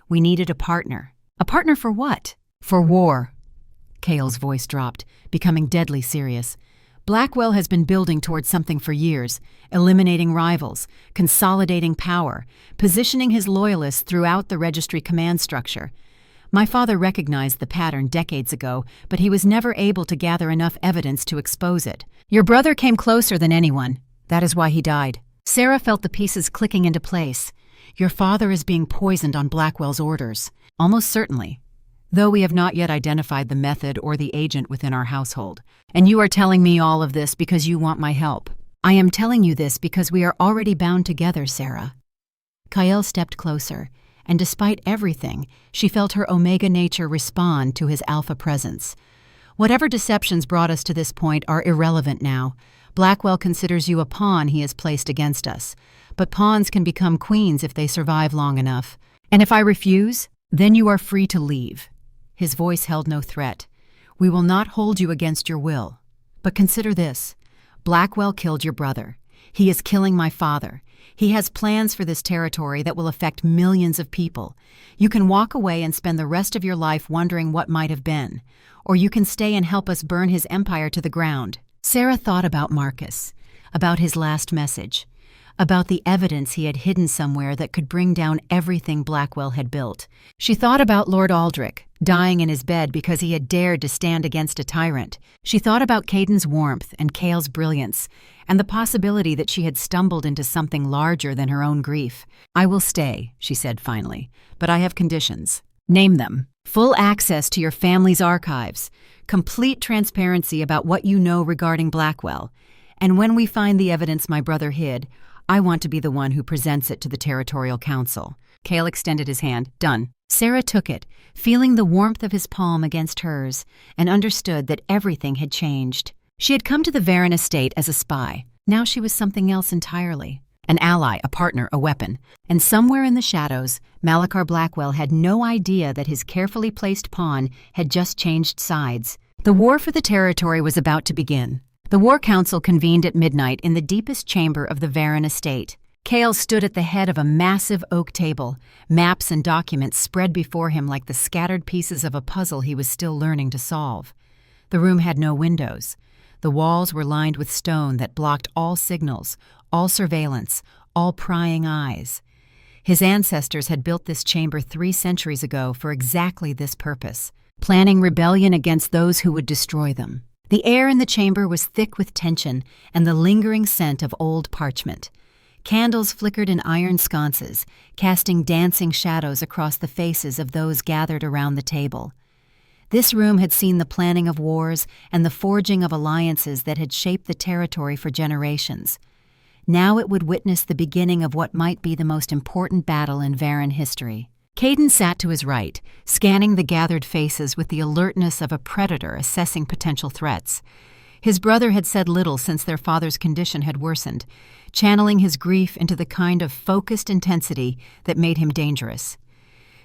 We needed a partner. A partner for what? For war. Kale's voice dropped, becoming deadly serious. Blackwell has been building towards something for years, eliminating rivals, consolidating power, positioning his loyalists throughout the registry command structure. My father recognized the pattern decades ago, but he was never able to gather enough evidence to expose it. Your brother came closer than anyone. That is why he died. Sera felt the pieces clicking into place. Your father is being poisoned on Blackwell's orders. Almost certainly. Though we have not yet identified the method or the agent within our household. And you are telling me all of this because you want my help. I am telling you this because we are already bound together, Sera. Kale stepped closer, and despite everything, she felt her Omega nature respond to his alpha presence. Whatever deceptions brought us to this point are irrelevant now. Blackwell considers you a pawn he has placed against us. But pawns can become queens if they survive long enough. And if I refuse, then you are free to leave. His voice held no threat. We will not hold you against your will. But consider this. Blackwell killed your brother. He is killing my father. He has plans for this territory that will affect millions of people. You can walk away and spend the rest of your life wondering what might have been. Or you can stay and help us burn his empire to the ground. Sera thought about Marcus, about his last message, about the evidence he had hidden somewhere that could bring down everything Blackwell had built. She thought about Lord Aldrich, dying in his bed because he had dared to stand against a tyrant. She thought about Caden's warmth and Kale's brilliance, and the possibility that she had stumbled into something larger than her own grief. I will stay, she said finally, but I have conditions. Name them. Full access to your family's archives, complete transparency about what you know regarding Blackwell, and when we find the evidence my brother hid, I want to be the one who presents it to the Territorial Council. Kale extended his hand. Done. Sera took it, feeling the warmth of his palm against hers, and understood that everything had changed. She had come to the Varen estate as a spy. Now she was something else entirely. An ally, a partner, a weapon. And somewhere in the shadows, Malachar Blackwell had no idea that his carefully placed pawn had just changed sides. The war for the territory was about to begin. The War Council convened at midnight in the deepest chamber of the Varen estate. Kale stood at the head of a massive oak table, maps and documents spread before him like the scattered pieces of a puzzle he was still learning to solve. The room had no windows. The walls were lined with stone that blocked all signals, all surveillance, all prying eyes. His ancestors had built this chamber 3 centuries ago for exactly this purpose, planning rebellion against those who would destroy them. The air in the chamber was thick with tension and the lingering scent of old parchment. Candles flickered in iron sconces, casting dancing shadows across the faces of those gathered around the table. This room had seen the planning of wars and the forging of alliances that had shaped the territory for generations. Now it would witness the beginning of what might be the most important battle in Varen history. Caden sat to his right, scanning the gathered faces with the alertness of a predator assessing potential threats. His brother had said little since their father's condition had worsened, channeling his grief into the kind of focused intensity that made him dangerous.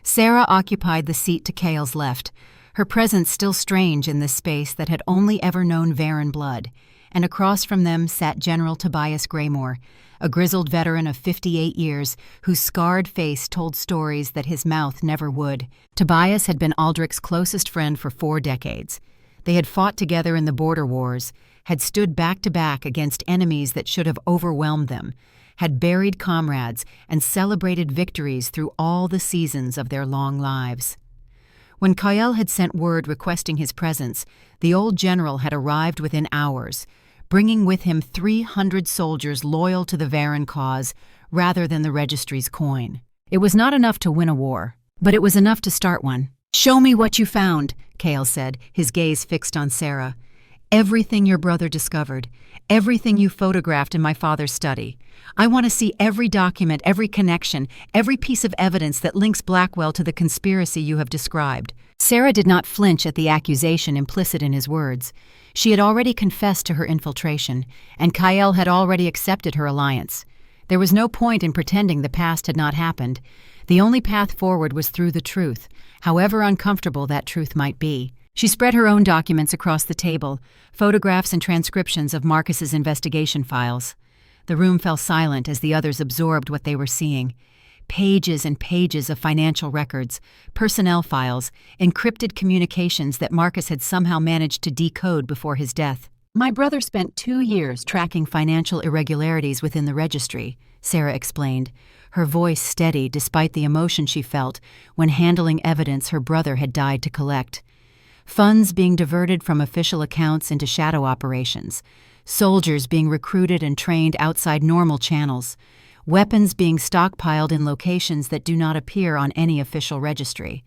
Sera occupied the seat to Kale's left, her presence still strange in this space that had only ever known Varen blood, and across from them sat General Tobias Greymore, a grizzled veteran of 58 years whose scarred face told stories that his mouth never would. Tobias had been Aldrich's closest friend for 4 decades. They had fought together in the border wars, had stood back to back against enemies that should have overwhelmed them, had buried comrades and celebrated victories through all the seasons of their long lives. When Kael had sent word requesting his presence, the old general had arrived within hours, bringing with him 300 soldiers loyal to the Varen cause rather than the registry's coin. It was not enough to win a war, but it was enough to start one. "Show me what you found," Kael said, his gaze fixed on Sera. "Everything your brother discovered, everything you photographed in my father's study. I want to see every document, every connection, every piece of evidence that links Blackwell to the conspiracy you have described." Sera did not flinch at the accusation implicit in his words. She had already confessed to her infiltration, and Kael had already accepted her alliance. There was no point in pretending the past had not happened. The only path forward was through the truth, however uncomfortable that truth might be. She spread her own documents across the table, photographs and transcriptions of Marcus's investigation files. The room fell silent as the others absorbed what they were seeing. Pages and pages of financial records, personnel files, encrypted communications that Marcus had somehow managed to decode before his death. "My brother spent 2 years tracking financial irregularities within the registry," Sera explained, her voice steady despite the emotion she felt when handling evidence her brother had died to collect. Funds being diverted from official accounts into shadow operations, soldiers being recruited and trained outside normal channels, weapons being stockpiled in locations that do not appear on any official registry.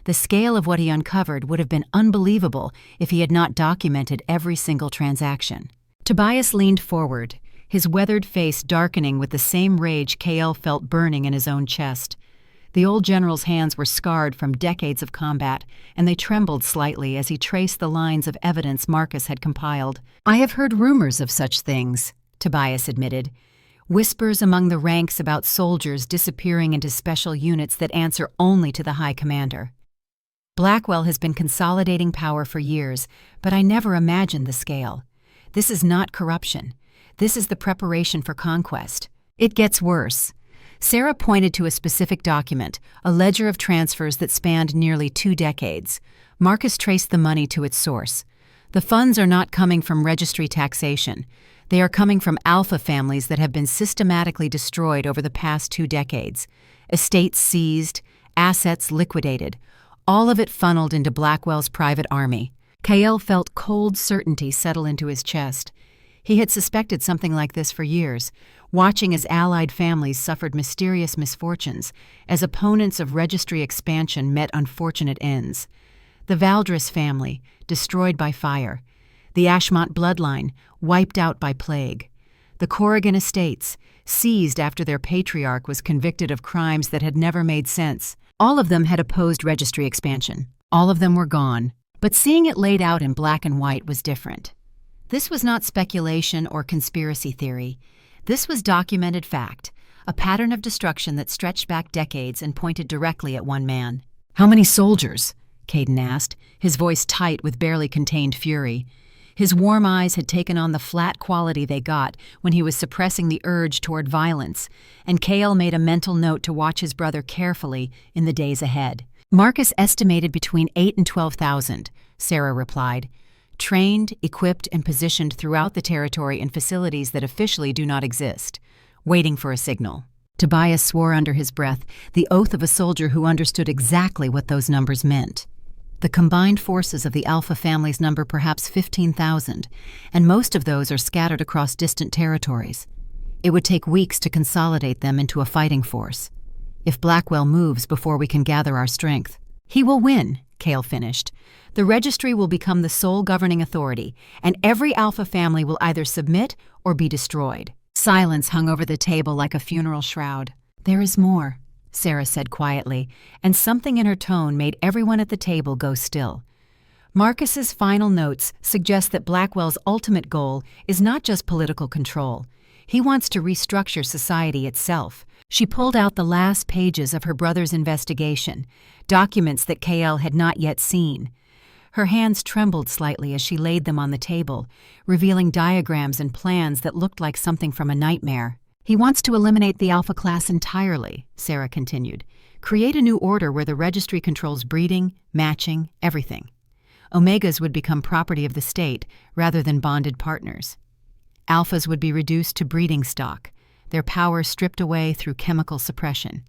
The scale of what he uncovered would have been unbelievable if he had not documented every single transaction. Tobias leaned forward, his weathered face darkening with the same rage Kael felt burning in his own chest. The old general's hands were scarred from decades of combat, and they trembled slightly as he traced the lines of evidence Marcus had compiled. "I have heard rumors of such things," Tobias admitted. "Whispers among the ranks about soldiers disappearing into special units that answer only to the High Commander. Blackwell has been consolidating power for years, but I never imagined the scale. This is not corruption. This is the preparation for conquest. It gets worse." Sera pointed to a specific document, a ledger of transfers that spanned nearly 2 decades. Marcus traced the money to its source. "The funds are not coming from registry taxation. They are coming from alpha families that have been systematically destroyed over the past 2 decades. Estates seized, assets liquidated. All of it funneled into Blackwell's private army." Kael felt cold certainty settle into his chest. He had suspected something like this for years, watching as allied families suffered mysterious misfortunes, as opponents of registry expansion met unfortunate ends. The Valdris family, destroyed by fire. The Ashmont bloodline, wiped out by plague. The Corrigan estates, seized after their patriarch was convicted of crimes that had never made sense. All of them had opposed registry expansion. All of them were gone. But seeing it laid out in black and white was different. This was not speculation or conspiracy theory. This was documented fact, a pattern of destruction that stretched back decades and pointed directly at one man. "How many soldiers?" Caden asked, his voice tight with barely contained fury. His warm eyes had taken on the flat quality they got when he was suppressing the urge toward violence, and Kael made a mental note to watch his brother carefully in the days ahead. "Marcus estimated between 8,000 and 12,000, Sera replied. "Trained, equipped, and positioned throughout the territory in facilities that officially do not exist, waiting for a signal." Tobias swore under his breath, the oath of a soldier who understood exactly what those numbers meant. The combined forces of the Alpha families number perhaps 15,000, and most of those are scattered across distant territories. It would take weeks to consolidate them into a fighting force. If Blackwell moves before we can gather our strength. "He will win," Kael finished. "The registry will become the sole governing authority, and every Alpha family will either submit or be destroyed." Silence hung over the table like a funeral shroud. "There is more," Sera said quietly, and something in her tone made everyone at the table go still. Marcus's final notes suggest that Blackwell's ultimate goal is not just political control. He wants to restructure society itself. She pulled out the last pages of her brother's investigation, documents that Kael had not yet seen. Her hands trembled slightly as she laid them on the table, revealing diagrams and plans that looked like something from a nightmare. "He wants to eliminate the Alpha class entirely," Sera continued. "Create a new order where the registry controls breeding, matching, everything. Omegas would become property of the state rather than bonded partners. Alphas would be reduced to breeding stock, their power stripped away through chemical suppression.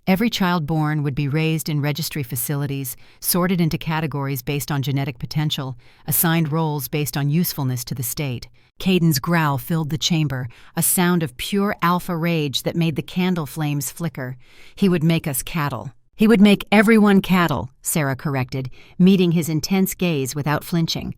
Every child born would be raised in registry facilities, sorted into categories based on genetic potential, assigned roles based on usefulness to the state. Caden's growl filled the chamber, a sound of pure alpha rage that made the candle flames flicker. He would make us cattle. He would make everyone cattle, Sera corrected, meeting his intense gaze without flinching.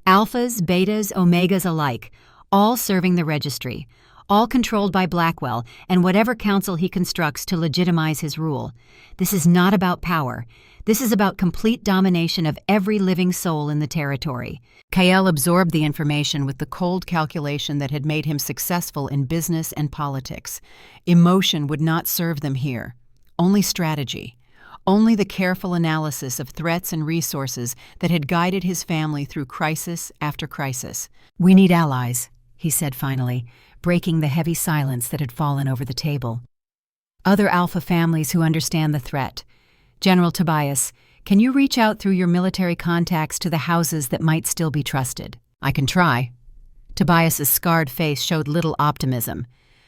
Alphas, betas, omegas alike, all serving the registry, all controlled by Blackwell and whatever council he constructs to legitimize his rule. This is not about power. This is about complete domination of every living soul in the territory. Kael absorbed the information with the cold calculation that had made him successful in business and politics. Emotion would not serve them here. Only strategy. Only the careful analysis of threats and resources that had guided his family through crisis after crisis. "We need allies," he said finally, breaking the heavy silence that had fallen over the table. "Other Alpha families who understand the threat. General Tobias, can you reach out through your military contacts to the houses that might still be trusted?" "I can try." Tobias's scarred face showed little optimism.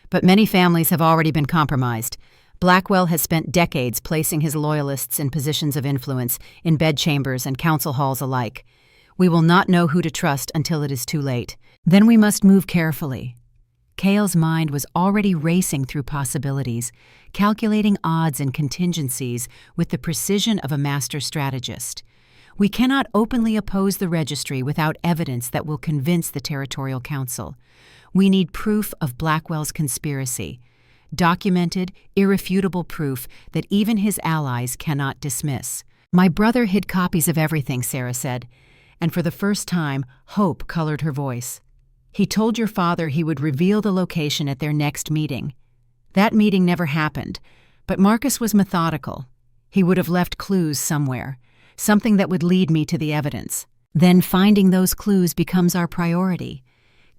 "But many families have already been compromised. Blackwell has spent decades placing his loyalists in positions of influence, in bedchambers and council halls alike. We will not know who to trust until it is too late. Then we must move carefully." Kael's mind was already racing through possibilities, calculating odds and contingencies with the precision of a master strategist. "We cannot openly oppose the registry without evidence that will convince the Territorial Council. We need proof of Blackwell's conspiracy. Documented, irrefutable proof that even his allies cannot dismiss." "My brother hid copies of everything," Sera said, and for the first time, hope colored her voice. "He told your father he would reveal the location at their next meeting. That meeting never happened, but Marcus was methodical. He would have left clues somewhere, something that would lead me to the evidence. Then finding those clues becomes our priority."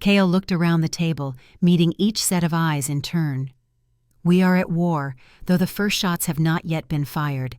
Kael looked around the table, meeting each set of eyes in turn. "We are at war, though the first shots have not yet been fired.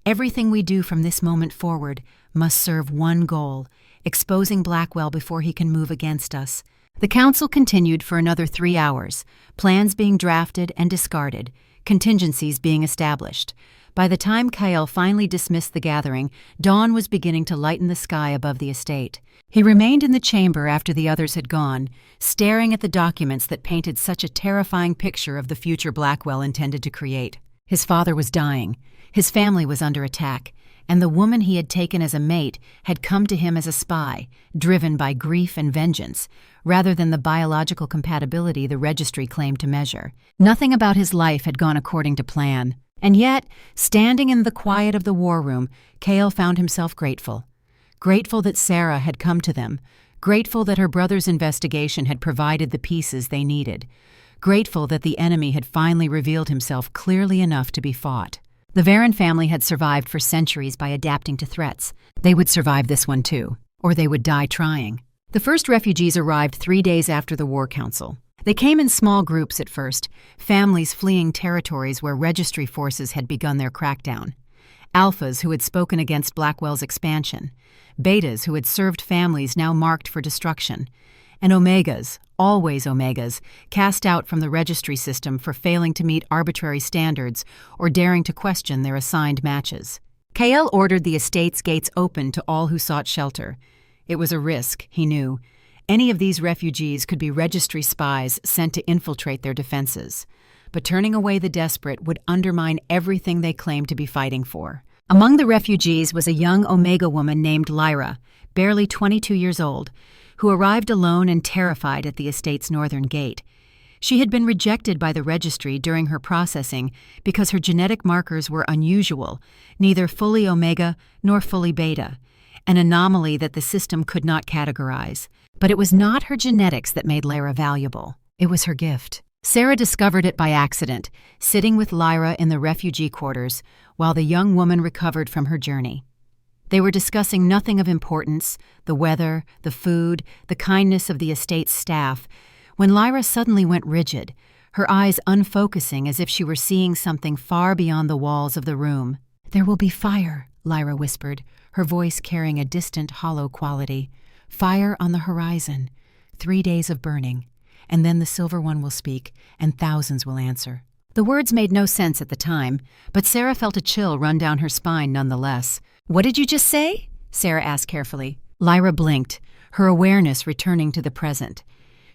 Everything we do from this moment forward must serve one goal, exposing Blackwell before he can move against us." The council continued for another 3 hours, plans being drafted and discarded, contingencies being established. By the time Kael finally dismissed the gathering, dawn was beginning to lighten the sky above the estate. He remained in the chamber after the others had gone, staring at the documents that painted such a terrifying picture of the future Blackwell intended to create. His father was dying, his family was under attack, and the woman he had taken as a mate had come to him as a spy, driven by grief and vengeance, rather than the biological compatibility the registry claimed to measure. Nothing about his life had gone according to plan. And yet, standing in the quiet of the war room, Kael found himself grateful. Grateful that Sera had come to them, grateful that her brother's investigation had provided the pieces they needed, grateful that the enemy had finally revealed himself clearly enough to be fought. The Varen family had survived for centuries by adapting to threats. They would survive this one too, or they would die trying. The first refugees arrived 3 days after the War Council. They came in small groups at first, families fleeing territories where registry forces had begun their crackdown. Alphas who had spoken against Blackwell's expansion, betas who had served families now marked for destruction, and omegas, always omegas, cast out from the registry system for failing to meet arbitrary standards or daring to question their assigned matches. Kael ordered the estate's gates open to all who sought shelter. It was a risk, he knew. Any of these refugees could be registry spies sent to infiltrate their defenses. But turning away the desperate would undermine everything they claimed to be fighting for. Among the refugees was a young Omega woman named Lyra, barely 22 years old, who arrived alone and terrified at the estate's northern gate. She had been rejected by the registry during her processing because her genetic markers were unusual, neither fully Omega nor fully Beta, an anomaly that the system could not categorize. But it was not her genetics that made Lyra valuable. It was her gift. Sera discovered it by accident, sitting with Lyra in the refugee quarters while the young woman recovered from her journey. They were discussing nothing of importance, the weather, the food, the kindness of the estate's staff, when Lyra suddenly went rigid, her eyes unfocusing as if she were seeing something far beyond the walls of the room. "There will be fire," Lyra whispered, her voice carrying a distant, hollow quality. "Fire on the horizon. 3 days of burning. And then the Silver One will speak, and thousands will answer." The words made no sense at the time, but Sera felt a chill run down her spine nonetheless. "What did you just say?" Sera asked carefully. Lyra blinked, her awareness returning to the present.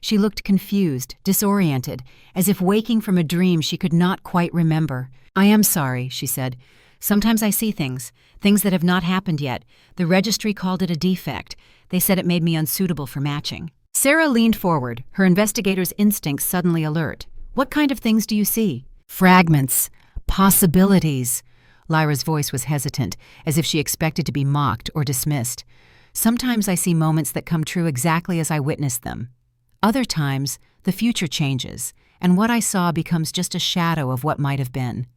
She looked confused, disoriented, as if waking from a dream she could not quite remember. "I am sorry," she said. "Sometimes I see things that have not happened yet. The registry called it a defect. They said it made me unsuitable for matching." Sera leaned forward, her investigator's instincts suddenly alert. "What kind of things do you see?" "Fragments. Possibilities." Lyra's voice was hesitant, as if she expected to be mocked or dismissed. "Sometimes I see moments that come true exactly as I witnessed them. Other times, the future changes, and what I saw becomes just a shadow of what might have been.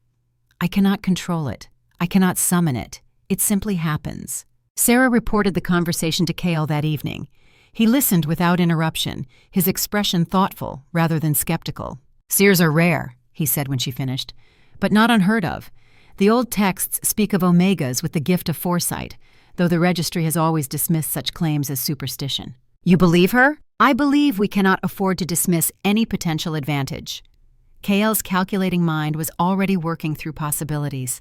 I cannot control it. I cannot summon it. It simply happens." Sera reported the conversation to Kale that evening. He listened without interruption, his expression thoughtful rather than skeptical. "Seers are rare," he said when she finished, "but not unheard of. The old texts speak of omegas with the gift of foresight, though the registry has always dismissed such claims as superstition." "You believe her?" "I believe we cannot afford to dismiss any potential advantage." Kale's calculating mind was already working through possibilities.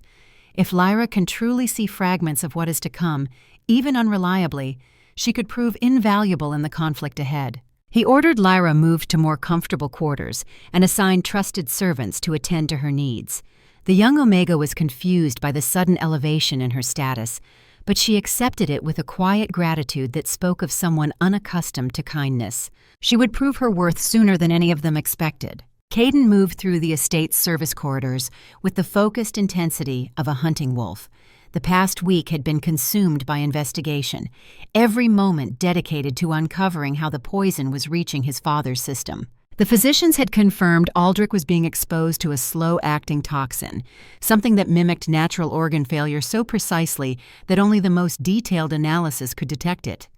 If Lyra can truly see fragments of what is to come, even unreliably, she could prove invaluable in the conflict ahead. He ordered Lyra moved to more comfortable quarters and assigned trusted servants to attend to her needs. The young Omega was confused by the sudden elevation in her status, but she accepted it with a quiet gratitude that spoke of someone unaccustomed to kindness. She would prove her worth sooner than any of them expected. Caden moved through the estate's service corridors with the focused intensity of a hunting wolf. The past week had been consumed by investigation, every moment dedicated to uncovering how the poison was reaching his father's system. The physicians had confirmed Aldrich was being exposed to a slow-acting toxin, something that mimicked natural organ failure so precisely that only the most detailed analysis could detect it.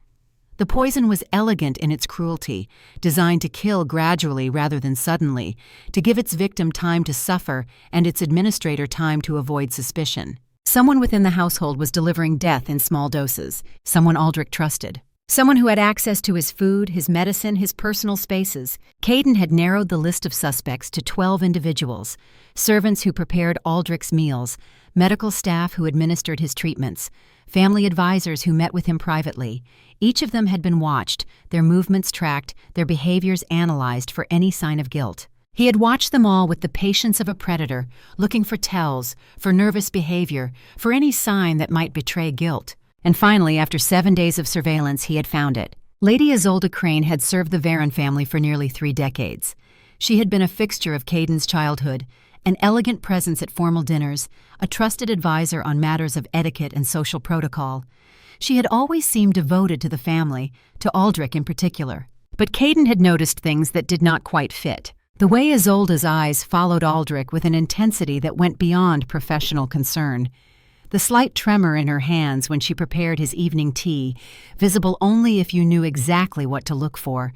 The poison was elegant in its cruelty, designed to kill gradually rather than suddenly, to give its victim time to suffer and its administrator time to avoid suspicion. Someone within the household was delivering death in small doses, someone Aldrich trusted. Someone who had access to his food, his medicine, his personal spaces. Caden had narrowed the list of suspects to 12 individuals, servants who prepared Aldrich's meals, medical staff who administered his treatments, family advisors who met with him privately. Each of them had been watched, their movements tracked, their behaviors analyzed for any sign of guilt. He had watched them all with the patience of a predator, looking for tells, for nervous behavior, for any sign that might betray guilt. And finally, after 7 days of surveillance, he had found it. Lady Isolde Crane had served the Varen family for nearly 3 decades. She had been a fixture of Caden's childhood, an elegant presence at formal dinners, a trusted advisor on matters of etiquette and social protocol. She had always seemed devoted to the family, to Aldrich in particular. But Caden had noticed things that did not quite fit. The way Isolde's eyes followed Aldrich with an intensity that went beyond professional concern. The slight tremor in her hands when she prepared his evening tea, visible only if you knew exactly what to look for.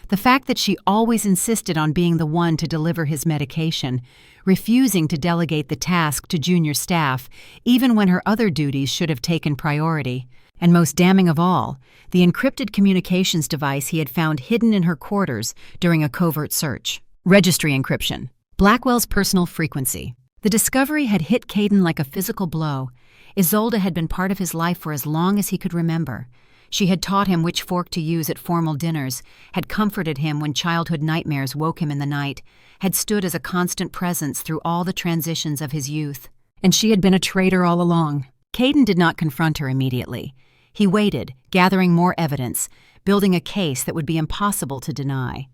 The fact that she always insisted on being the one to deliver his medication, refusing to delegate the task to junior staff, even when her other duties should have taken priority. And most damning of all, the encrypted communications device he had found hidden in her quarters during a covert search. Registry encryption. Blackwell's personal frequency. The discovery had hit Caden like a physical blow. Isolde had been part of his life for as long as he could remember. She had taught him which fork to use at formal dinners, had comforted him when childhood nightmares woke him in the night, had stood as a constant presence through all the transitions of his youth. And she had been a traitor all along. Caden did not confront her immediately. He waited, gathering more evidence, building a case that would be impossible to deny.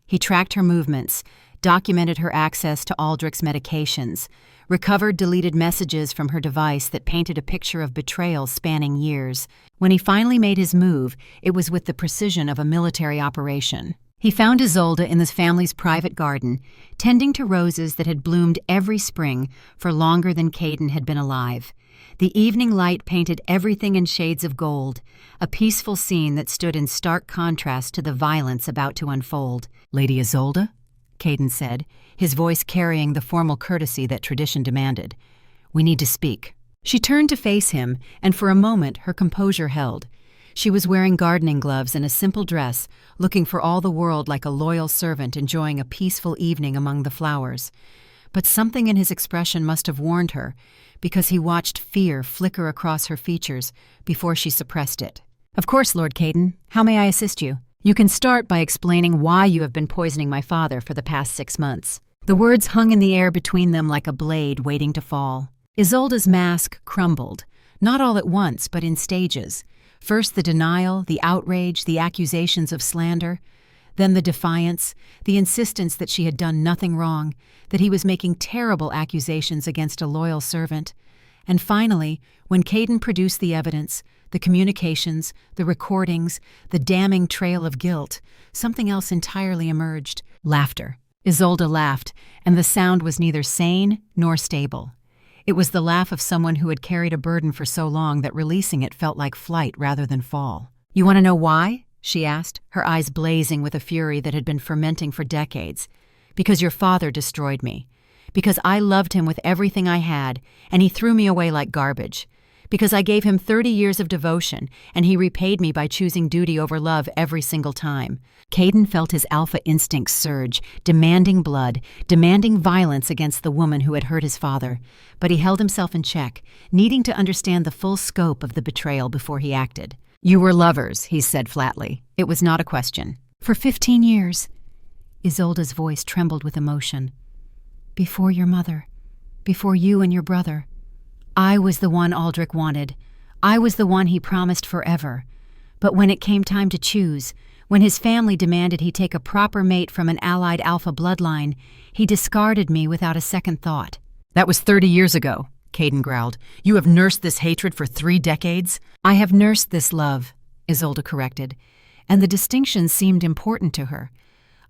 He tracked her movements, documented her access to Aldrich's medications, recovered deleted messages from her device that painted a picture of betrayal spanning years. When he finally made his move, it was with the precision of a military operation. He found Isolde in the family's private garden, tending to roses that had bloomed every spring for longer than Caden had been alive. The evening light painted everything in shades of gold, a peaceful scene that stood in stark contrast to the violence about to unfold. "Lady Isolde?" Caden said, his voice carrying the formal courtesy that tradition demanded. "We need to speak." She turned to face him, and for a moment her composure held. She was wearing gardening gloves and a simple dress, looking for all the world like a loyal servant enjoying a peaceful evening among the flowers. but something in his expression must have warned her, because he watched fear flicker across her features before she suppressed it. "Of course, Lord Caden. How may I assist you? You can start by explaining why you have been poisoning my father for the past 6 months." The words hung in the air between them like a blade waiting to fall. Isolde's mask crumbled, not all at once, but in stages. First the denial, the outrage, the accusations of slander. Then the defiance, the insistence that she had done nothing wrong, that he was making terrible accusations against a loyal servant. And finally, when Caden produced the evidence, the communications, the recordings, the damning trail of guilt, something else entirely emerged: laughter. Isolde laughed, and the sound was neither sane nor stable. It was the laugh of someone who had carried a burden for so long that releasing it felt like flight rather than fall. "You want to know why?" she asked, her eyes blazing with a fury that had been fermenting for decades. "Because your father destroyed me. Because I loved him with everything I had, and he threw me away like garbage. Because I gave him 30 years of devotion, and he repaid me by choosing duty over love every single time." Caden felt his alpha instincts surge, demanding blood, demanding violence against the woman who had hurt his father. But he held himself in check, needing to understand the full scope of the betrayal before he acted. "You were lovers," he said flatly. It was not a question. "For 15 years. Isolde's voice trembled with emotion. "Before your mother. Before you and your brother. I was the one Aldrich wanted. I was the one he promised forever. But when it came time to choose, when his family demanded he take a proper mate from an allied alpha bloodline, he discarded me without a second thought." "That was 30 years ago," Caden growled. "You have nursed this hatred for 3 decades?" "I have nursed this love," Isolde corrected, and the distinction seemed important to her.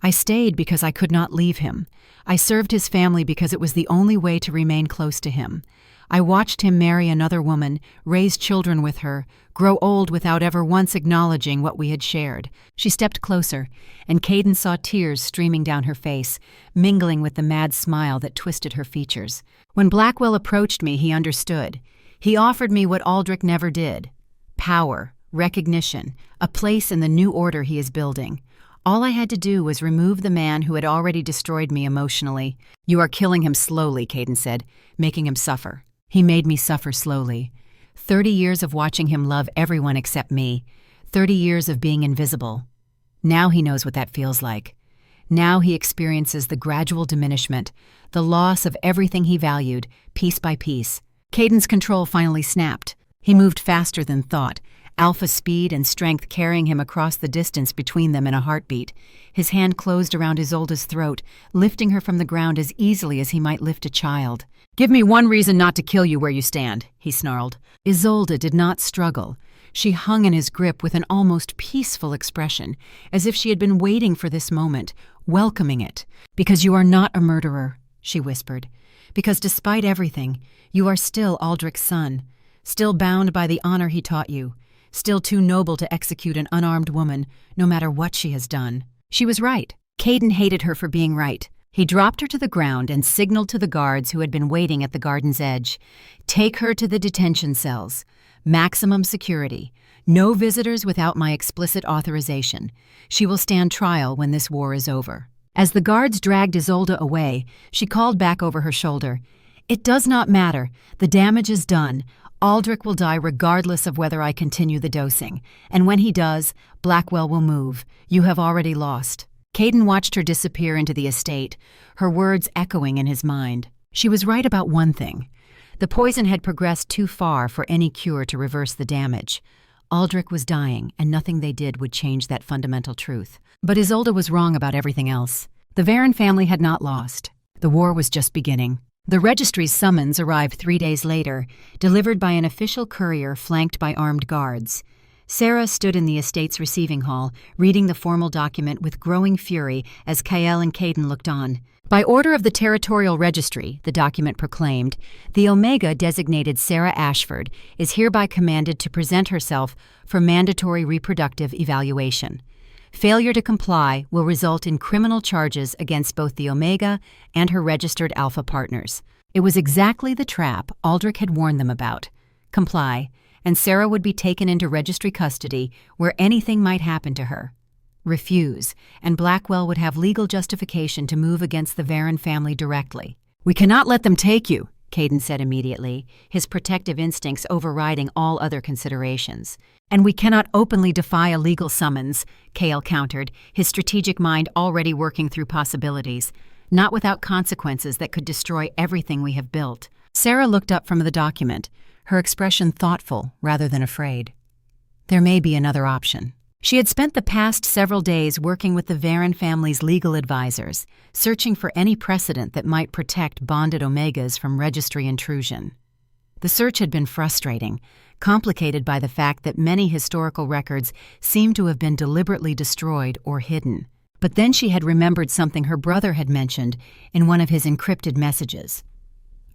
"I stayed because I could not leave him. I served his family because it was the only way to remain close to him. I watched him marry another woman, raise children with her, grow old without ever once acknowledging what we had shared." She stepped closer, and Caden saw tears streaming down her face, mingling with the mad smile that twisted her features. "When Blackwell approached me, he understood. He offered me what Aldrich never did: power, recognition, a place in the new order he is building. All I had to do was remove the man who had already destroyed me emotionally." "You are killing him slowly," Caden said, "making him suffer." "He made me suffer slowly. 30 years of watching him love everyone except me. 30 years of being invisible. Now he knows what that feels like. Now he experiences the gradual diminishment, the loss of everything he valued, piece by piece." Caden's control finally snapped. He moved faster than thought, alpha speed and strength carrying him across the distance between them in a heartbeat. His hand closed around Isolde's throat, lifting her from the ground as easily as he might lift a child. "Give me one reason not to kill you where you stand," he snarled. Isolde did not struggle. She hung in his grip with an almost peaceful expression, as if she had been waiting for this moment, welcoming it. "Because you are not a murderer," she whispered. "Because despite everything, you are still Aldrich's son, still bound by the honor he taught you, still too noble to execute an unarmed woman, no matter what she has done." She was right. Caden hated her for being right. He dropped her to the ground and signaled to the guards who had been waiting at the garden's edge. "Take her to the detention cells. Maximum security. No visitors without my explicit authorization. She will stand trial when this war is over." As the guards dragged Isolde away, she called back over her shoulder, "It does not matter. The damage is done. Aldrich will die regardless of whether I continue the dosing. And when he does, Blackwell will move. You have already lost." Caden watched her disappear into the estate, her words echoing in his mind. She was right about one thing. The poison had progressed too far for any cure to reverse the damage. Aldrich was dying, and nothing they did would change that fundamental truth. But Isolde was wrong about everything else. The Varen family had not lost. The war was just beginning. The registry's summons arrived 3 days later, delivered by an official courier flanked by armed guards. Sera stood in the estate's receiving hall, reading the formal document with growing fury as Kael and Caden looked on. "By order of the Territorial Registry," the document proclaimed, "the Omega designated Sera Ashford is hereby commanded to present herself for mandatory reproductive evaluation. Failure to comply will result in criminal charges against both the Omega and her registered Alpha partners." It was exactly the trap Aldrich had warned them about. Comply, and Sera would be taken into registry custody where anything might happen to her. Refuse, and Blackwell would have legal justification to move against the Varen family directly. "We cannot let them take you," Caden said immediately, his protective instincts overriding all other considerations. "And we cannot openly defy a legal summons," Kale countered, his strategic mind already working through possibilities, "not without consequences that could destroy everything we have built." Sera looked up from the document, her expression thoughtful rather than afraid. There may be another option. She had spent the past several days working with the Varen family's legal advisors, searching for any precedent that might protect bonded Omegas from registry intrusion. The search had been frustrating, complicated by the fact that many historical records seemed to have been deliberately destroyed or hidden. But then she had remembered something her brother had mentioned in one of his encrypted messages.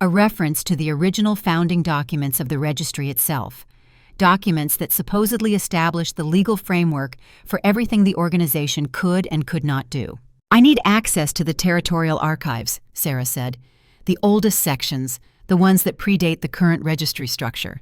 A reference to the original founding documents of the registry itself, documents that supposedly established the legal framework for everything the organization could and could not do. "I need access to the territorial archives," Sera said. "The oldest sections, the ones that predate the current registry structure.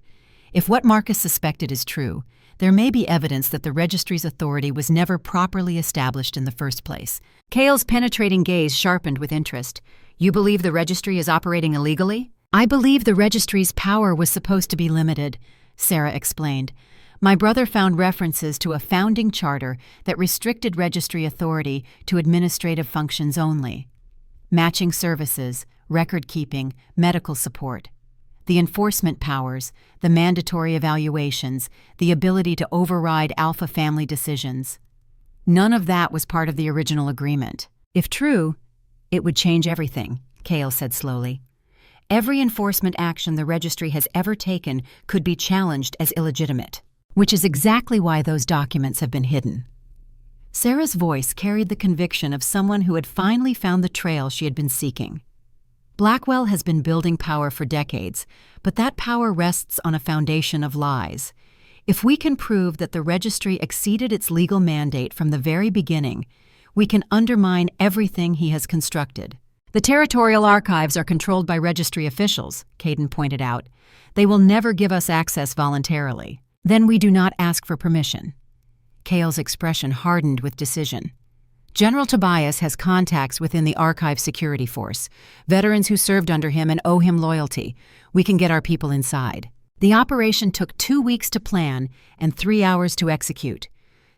If what Marcus suspected is true, there may be evidence that the registry's authority was never properly established in the first place." Kale's penetrating gaze sharpened with interest. "You believe the registry is operating illegally?" "I believe the registry's power was supposed to be limited," Sera explained. "My brother found references to a founding charter that restricted registry authority to administrative functions only. Matching services, record-keeping, medical support. The enforcement powers, the mandatory evaluations, the ability to override alpha family decisions. None of that was part of the original agreement. If true, it would change everything," Kale said slowly. "Every enforcement action the registry has ever taken could be challenged as illegitimate, which is exactly why those documents have been hidden." Sera's voice carried the conviction of someone who had finally found the trail she had been seeking. Blackwell has been building power for decades, but that power rests on a foundation of lies. If we can prove that the registry exceeded its legal mandate from the very beginning, we can undermine everything he has constructed. "The territorial archives are controlled by registry officials," Caden pointed out. "They will never give us access voluntarily. Then we do not ask for permission." Kale's expression hardened with decision. "General Tobias has contacts within the archive security force, veterans who served under him and owe him loyalty. We can get our people inside." The operation took 2 weeks to plan and 3 hours to execute.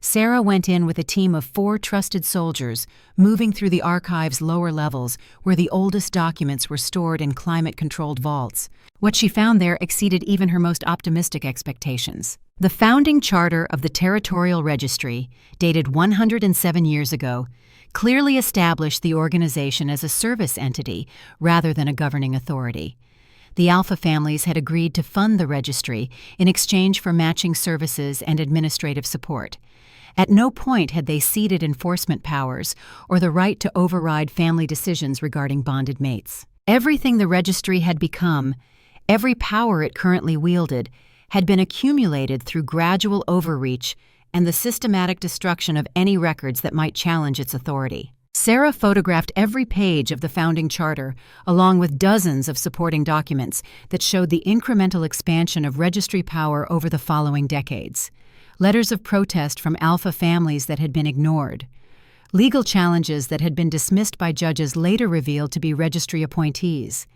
Sera went in with a team of 4 trusted soldiers, moving through the archive's lower levels where the oldest documents were stored in climate-controlled vaults. What she found there exceeded even her most optimistic expectations. The founding charter of the Territorial Registry, dated 107 years ago, clearly established the organization as a service entity rather than a governing authority. The Alpha families had agreed to fund the registry in exchange for matching services and administrative support. At no point had they ceded enforcement powers or the right to override family decisions regarding bonded mates. Everything the registry had become, every power it currently wielded, had been accumulated through gradual overreach and the systematic destruction of any records that might challenge its authority. Sera photographed every page of the founding charter, along with dozens of supporting documents that showed the incremental expansion of registry power over the following decades. Letters of protest from Alpha families that had been ignored. Legal challenges that had been dismissed by judges later revealed to be registry appointees.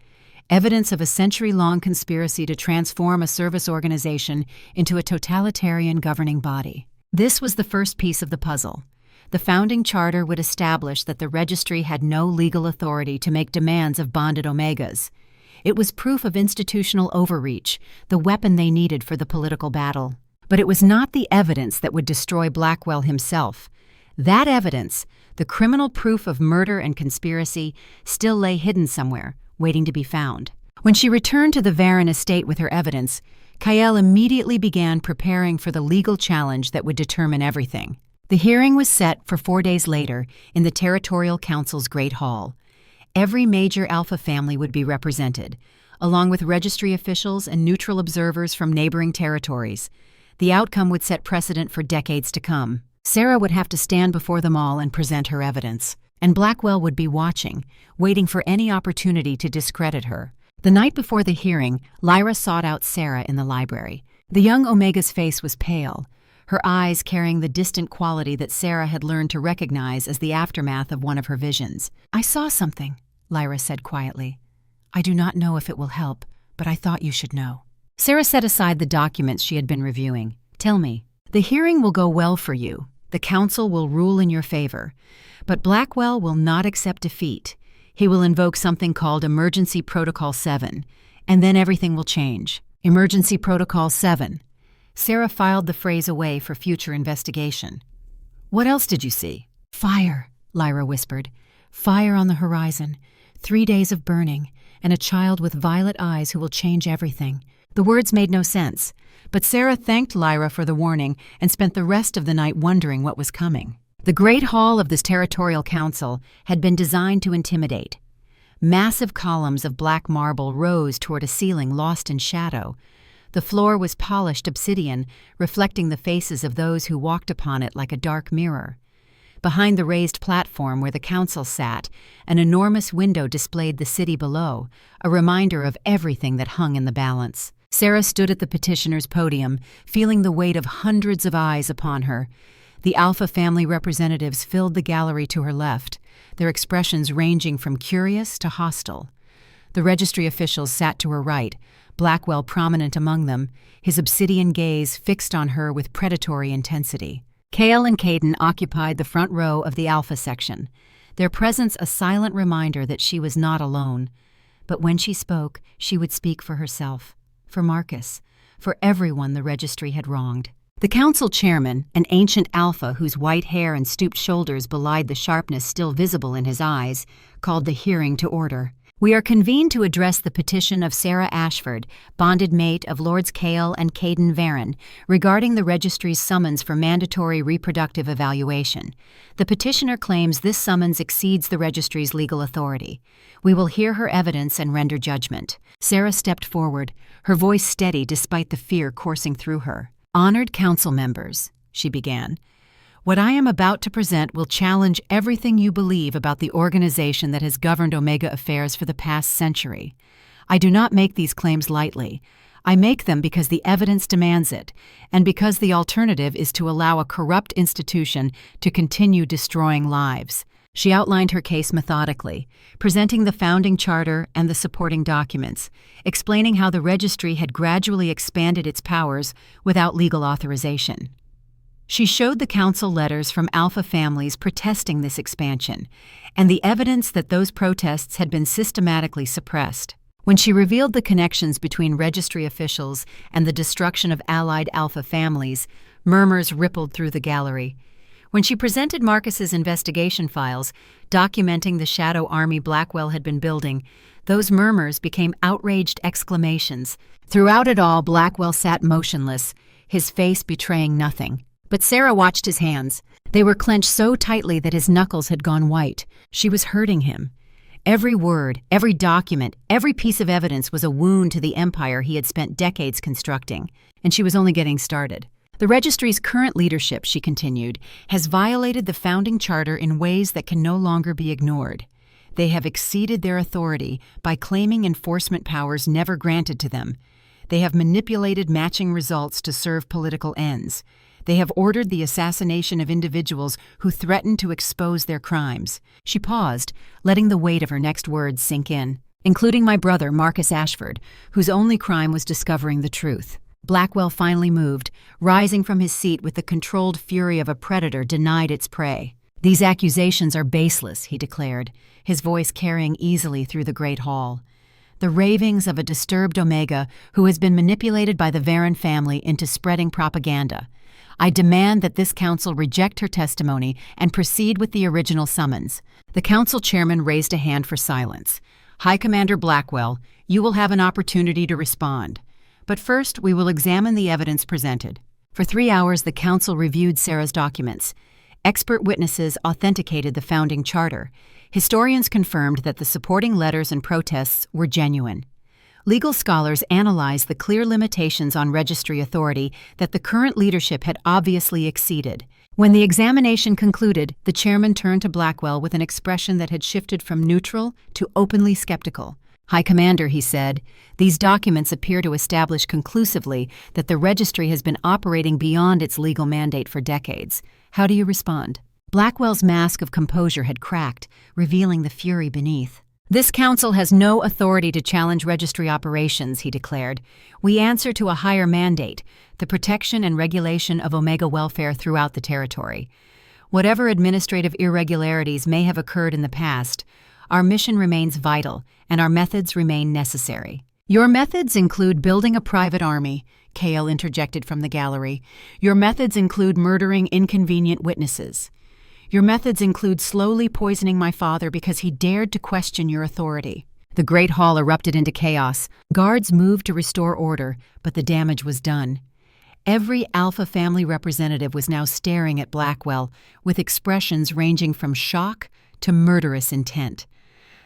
Evidence of a century-long conspiracy to transform a service organization into a totalitarian governing body. This was the first piece of the puzzle. The founding charter would establish that the registry had no legal authority to make demands of bonded Omegas. It was proof of institutional overreach, the weapon they needed for the political battle. But it was not the evidence that would destroy Blackwell himself. That evidence, the criminal proof of murder and conspiracy, still lay hidden somewhere, waiting to be found. When she returned to the Varen estate with her evidence, Kyle immediately began preparing for the legal challenge that would determine everything. The hearing was set for 4 days later in the Territorial Council's Great Hall. Every major Alpha family would be represented, along with registry officials and neutral observers from neighboring territories. The outcome would set precedent for decades to come. Sera would have to stand before them all and present her evidence, and Blackwell would be watching, waiting for any opportunity to discredit her. The night before the hearing, Lyra sought out Sera in the library. The young Omega's face was pale, her eyes carrying the distant quality that Sera had learned to recognize as the aftermath of one of her visions. "I saw something," Lyra said quietly. I do not know if it will help, but I thought you should know. Sera set aside the documents she had been reviewing. Tell me, the hearing will go well for you. The council will rule in your favor. But Blackwell will not accept defeat. He will invoke something called Emergency Protocol 7, and then everything will change. Emergency Protocol 7. Sera filed the phrase away for future investigation. What else did you see? Fire, Lyra whispered. Fire on the horizon. 3 days of burning, and a child with violet eyes who will change everything. The words made no sense, but Sera thanked Lyra for the warning and spent the rest of the night wondering what was coming. The Great Hall of this territorial council had been designed to intimidate. Massive columns of black marble rose toward a ceiling lost in shadow. The floor was polished obsidian, reflecting the faces of those who walked upon it like a dark mirror. Behind the raised platform where the council sat, an enormous window displayed the city below, a reminder of everything that hung in the balance. Sera stood at the petitioner's podium, feeling the weight of hundreds of eyes upon her. The Alpha family representatives filled the gallery to her left, their expressions ranging from curious to hostile. The registry officials sat to her right, Blackwell prominent among them, his obsidian gaze fixed on her with predatory intensity. Kale and Caden occupied the front row of the Alpha section, their presence a silent reminder that she was not alone. But when she spoke, she would speak for herself, for Marcus, for everyone the registry had wronged. The council chairman, an ancient Alpha whose white hair and stooped shoulders belied the sharpness still visible in his eyes, called the hearing to order. We are convened to address the petition of Sera Ashford, bonded mate of Lords Kale and Caden Varen, regarding the registry's summons for mandatory reproductive evaluation. The petitioner claims this summons exceeds the registry's legal authority. We will hear her evidence and render judgment. Sera stepped forward, her voice steady despite the fear coursing through her. Honored council members, she began. What I am about to present will challenge everything you believe about the organization that has governed Omega affairs for the past century. I do not make these claims lightly. I make them because the evidence demands it, and because the alternative is to allow a corrupt institution to continue destroying lives. She outlined her case methodically, presenting the founding charter and the supporting documents, explaining how the registry had gradually expanded its powers without legal authorization. She showed the council letters from Alpha families protesting this expansion, and the evidence that those protests had been systematically suppressed. When she revealed the connections between registry officials and the destruction of allied Alpha families, murmurs rippled through the gallery. When she presented Marcus's investigation files, documenting the shadow army Blackwell had been building, those murmurs became outraged exclamations. Throughout it all, Blackwell sat motionless, his face betraying nothing. But Sera watched his hands. They were clenched so tightly that his knuckles had gone white. She was hurting him. Every word, every document, every piece of evidence was a wound to the empire he had spent decades constructing, and she was only getting started. The registry's current leadership, she continued, has violated the founding charter in ways that can no longer be ignored. They have exceeded their authority by claiming enforcement powers never granted to them. They have manipulated matching results to serve political ends. They have ordered the assassination of individuals who threatened to expose their crimes. She paused, letting the weight of her next words sink in. Including my brother, Marcus Ashford, whose only crime was discovering the truth. Blackwell finally moved, rising from his seat with the controlled fury of a predator denied its prey. These accusations are baseless, he declared, his voice carrying easily through the great hall. The ravings of a disturbed Omega who has been manipulated by the Varen family into spreading propaganda. I demand that this council reject her testimony and proceed with the original summons. The council chairman raised a hand for silence. High Commander Blackwell, you will have an opportunity to respond. But first, we will examine the evidence presented. For 3 hours, the council reviewed Sera's documents. Expert witnesses authenticated the founding charter. Historians confirmed that the supporting letters and protests were genuine. Legal scholars analyzed the clear limitations on registry authority that the current leadership had obviously exceeded. When the examination concluded, the chairman turned to Blackwell with an expression that had shifted from neutral to openly skeptical. High Commander, he said, these documents appear to establish conclusively that the registry has been operating beyond its legal mandate for decades. How do you respond? Blackwell's mask of composure had cracked, revealing the fury beneath. "This council has no authority to challenge registry operations," he declared. "We answer to a higher mandate, the protection and regulation of Omega welfare throughout the territory. Whatever administrative irregularities may have occurred in the past, our mission remains vital and our methods remain necessary." "Your methods include building a private army," Kale interjected from the gallery. "Your methods include murdering inconvenient witnesses. Your methods include slowly poisoning my father because he dared to question your authority." The great hall erupted into chaos. Guards moved to restore order, but the damage was done. Every Alpha family representative was now staring at Blackwell, with expressions ranging from shock to murderous intent.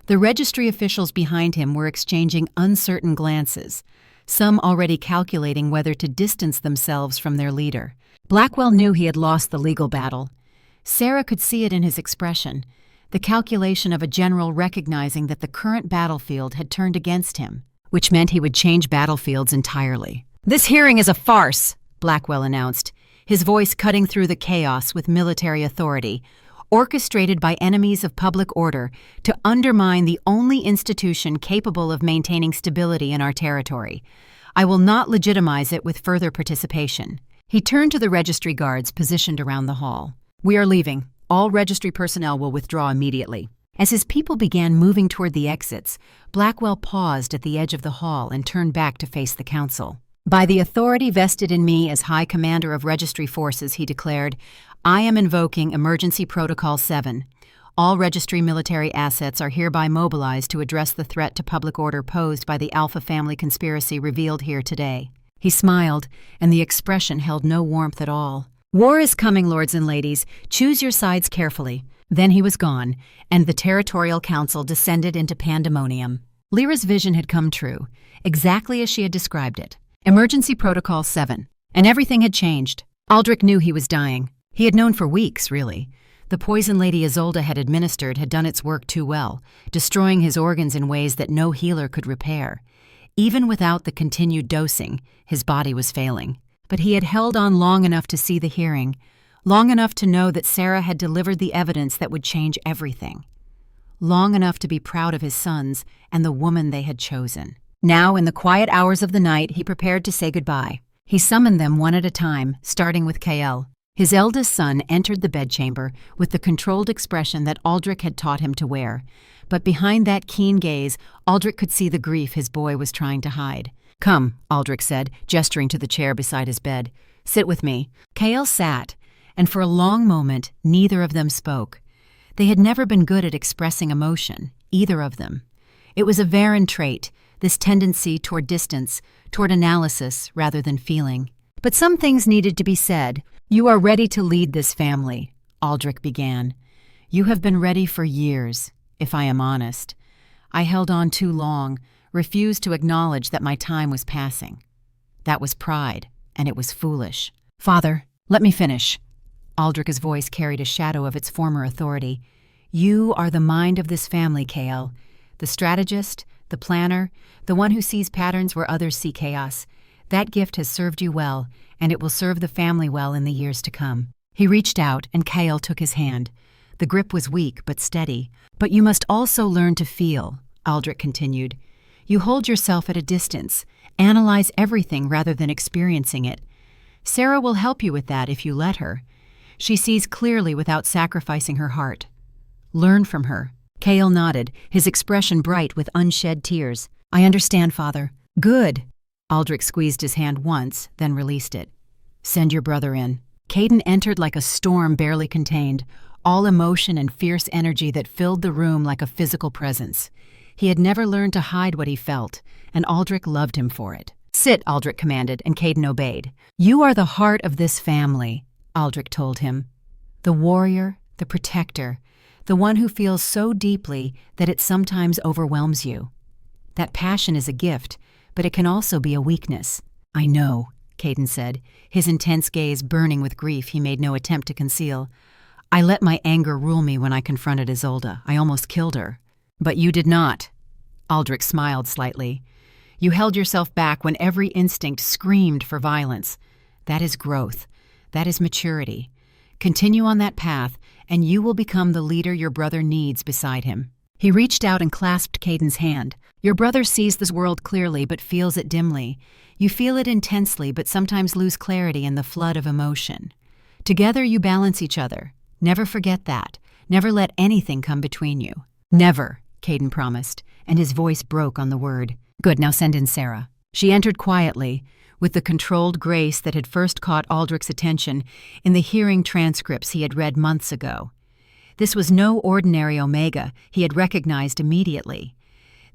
The registry officials behind him were exchanging uncertain glances, some already calculating whether to distance themselves from their leader. Blackwell knew he had lost the legal battle. Sera could see it in his expression, the calculation of a general recognizing that the current battlefield had turned against him, which meant he would change battlefields entirely. "This hearing is a farce," Blackwell announced, his voice cutting through the chaos with military authority, orchestrated by enemies of public order to undermine the only institution capable of maintaining stability in our territory. "I will not legitimize it with further participation." He turned to the registry guards positioned around the hall. "We are leaving. All registry personnel will withdraw immediately." As his people began moving toward the exits, Blackwell paused at the edge of the hall and turned back to face the council. "By the authority vested in me as High Commander of Registry Forces," he declared, "I am invoking Emergency Protocol 7. All registry military assets are hereby mobilized to address the threat to public order posed by the Alpha family conspiracy revealed here today." He smiled, and the expression held no warmth at all. "War is coming, lords and ladies. Choose your sides carefully." Then he was gone, and the Territorial Council descended into pandemonium. Lyra's vision had come true, exactly as she had described it. Emergency Protocol 7. And everything had changed. Aldrich knew he was dying. He had known for weeks, really. The poison Lady Isolde had administered had done its work too well, destroying his organs in ways that no healer could repair. Even without the continued dosing, his body was failing. But he had held on long enough to see the hearing, long enough to know that Sera had delivered the evidence that would change everything, long enough to be proud of his sons and the woman they had chosen. Now, in the quiet hours of the night, he prepared to say goodbye. He summoned them one at a time, starting with Kael. His eldest son entered the bedchamber with the controlled expression that Aldrich had taught him to wear. But behind that keen gaze, Aldrich could see the grief his boy was trying to hide. "Come," Aldrich said, gesturing to the chair beside his bed. "Sit with me." Kael sat, and for a long moment, neither of them spoke. They had never been good at expressing emotion, either of them. It was a Varen trait, this tendency toward distance, toward analysis rather than feeling. But some things needed to be said. "You are ready to lead this family," Aldrich began. "You have been ready for years, if I am honest. I held on too long, refused to acknowledge that my time was passing. That was pride, and it was foolish." "Father, let me finish." Aldrich's voice carried a shadow of its former authority. "You are the mind of this family, Kael. The strategist, the planner, the one who sees patterns where others see chaos. That gift has served you well, and it will serve the family well in the years to come." He reached out, and Kael took his hand. The grip was weak but steady. "But you must also learn to feel," Aldrich continued. "You hold yourself at a distance, analyze everything rather than experiencing it. Sera will help you with that if you let her. She sees clearly without sacrificing her heart. Learn from her." Kael nodded, his expression bright with unshed tears. "I understand, Father." "Good." Aldrich squeezed his hand once, then released it. "Send your brother in." Caden entered like a storm barely contained, all emotion and fierce energy that filled the room like a physical presence. He had never learned to hide what he felt, and Aldrich loved him for it. "Sit," Aldrich commanded, and Caden obeyed. "You are the heart of this family," Aldrich told him. "The warrior, the protector, the one who feels so deeply that it sometimes overwhelms you. That passion is a gift, but it can also be a weakness." "I know," Caden said, his intense gaze burning with grief he made no attempt to conceal. "I let my anger rule me when I confronted Isolde. I almost killed her." "But you did not." Aldrich smiled slightly. "You held yourself back when every instinct screamed for violence. That is growth. That is maturity. Continue on that path, and you will become the leader your brother needs beside him." He reached out and clasped Caden's hand. Your brother sees this world clearly but feels it dimly. You feel it intensely but sometimes lose clarity in the flood of emotion. Together you balance each other. Never forget that. Never let anything come between you. Never, Caden promised, and his voice broke on the word. Good, now send in Sera. She entered quietly, with the controlled grace that had first caught Aldrich's attention in the hearing transcripts he had read months ago. This was no ordinary Omega, he had recognized immediately.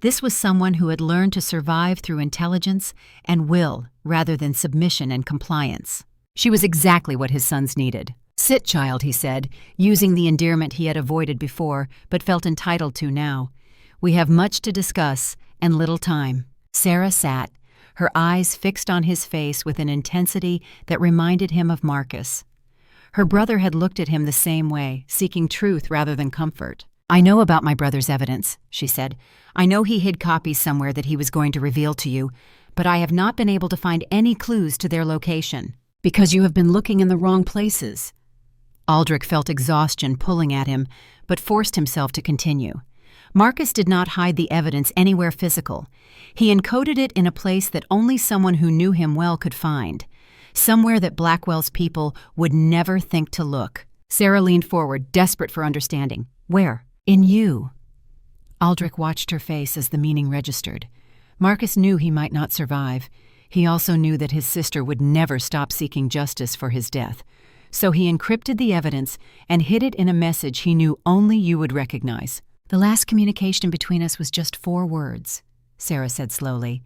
This was someone who had learned to survive through intelligence and will rather than submission and compliance. She was exactly what his sons needed. Sit, child, he said, using the endearment he had avoided before but felt entitled to now. We have much to discuss and little time. Sera sat, her eyes fixed on his face with an intensity that reminded him of Marcus. Her brother had looked at him the same way, seeking truth rather than comfort. I know about my brother's evidence, she said. I know he hid copies somewhere that he was going to reveal to you, but I have not been able to find any clues to their location. Because you have been looking in the wrong places. Aldrich felt exhaustion pulling at him, but forced himself to continue. Marcus did not hide the evidence anywhere physical. He encoded it in a place that only someone who knew him well could find. Somewhere that Blackwell's people would never think to look. Sera leaned forward, desperate for understanding. Where? In you. Aldrich watched her face as the meaning registered. Marcus knew he might not survive. He also knew that his sister would never stop seeking justice for his death. So he encrypted the evidence and hid it in a message he knew only you would recognize. The last communication between us was just 4 words, Sera said slowly.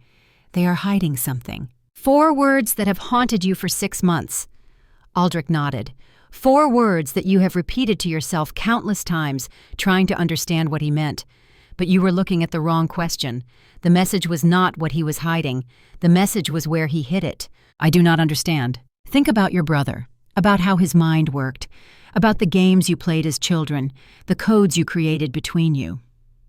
They are hiding something. 4 words that have haunted you for 6 months. Aldrich nodded. 4 words that you have repeated to yourself countless times, trying to understand what he meant. But you were looking at the wrong question. The message was not what he was hiding. The message was where he hid it. I do not understand. Think about your brother, about how his mind worked, about the games you played as children, the codes you created between you.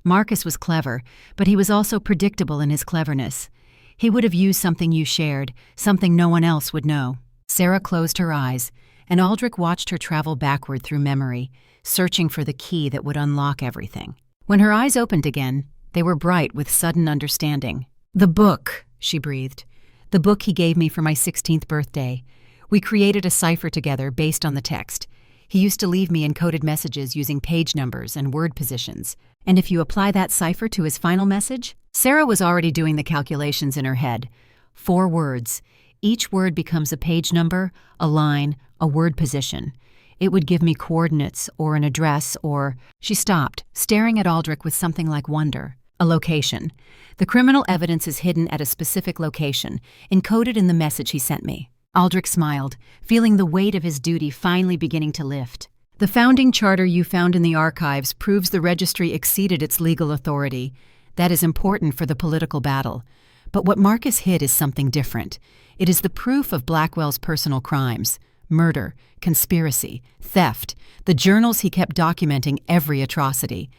Marcus was clever, but he was also predictable in his cleverness. He would have used something you shared, something no one else would know. Sera closed her eyes, and Aldrich watched her travel backward through memory, searching for the key that would unlock everything. When her eyes opened again, they were bright with sudden understanding. The book, she breathed. The book he gave me for my 16th birthday. We created a cipher together based on the text. He used to leave me encoded messages using page numbers and word positions. And if you apply that cipher to his final message? Sera was already doing the calculations in her head. 4 words. Each word becomes a page number, a line, a word position. It would give me coordinates or an address or... She stopped, staring at Aldrich with something like wonder. A location. The criminal evidence is hidden at a specific location, encoded in the message he sent me. Aldrich smiled, feeling the weight of his duty finally beginning to lift. The founding charter you found in the archives proves the registry exceeded its legal authority. That is important for the political battle. But what Marcus hid is something different. It is the proof of Blackwell's personal crimes. Murder, conspiracy, theft, the journals he kept documenting every atrocity.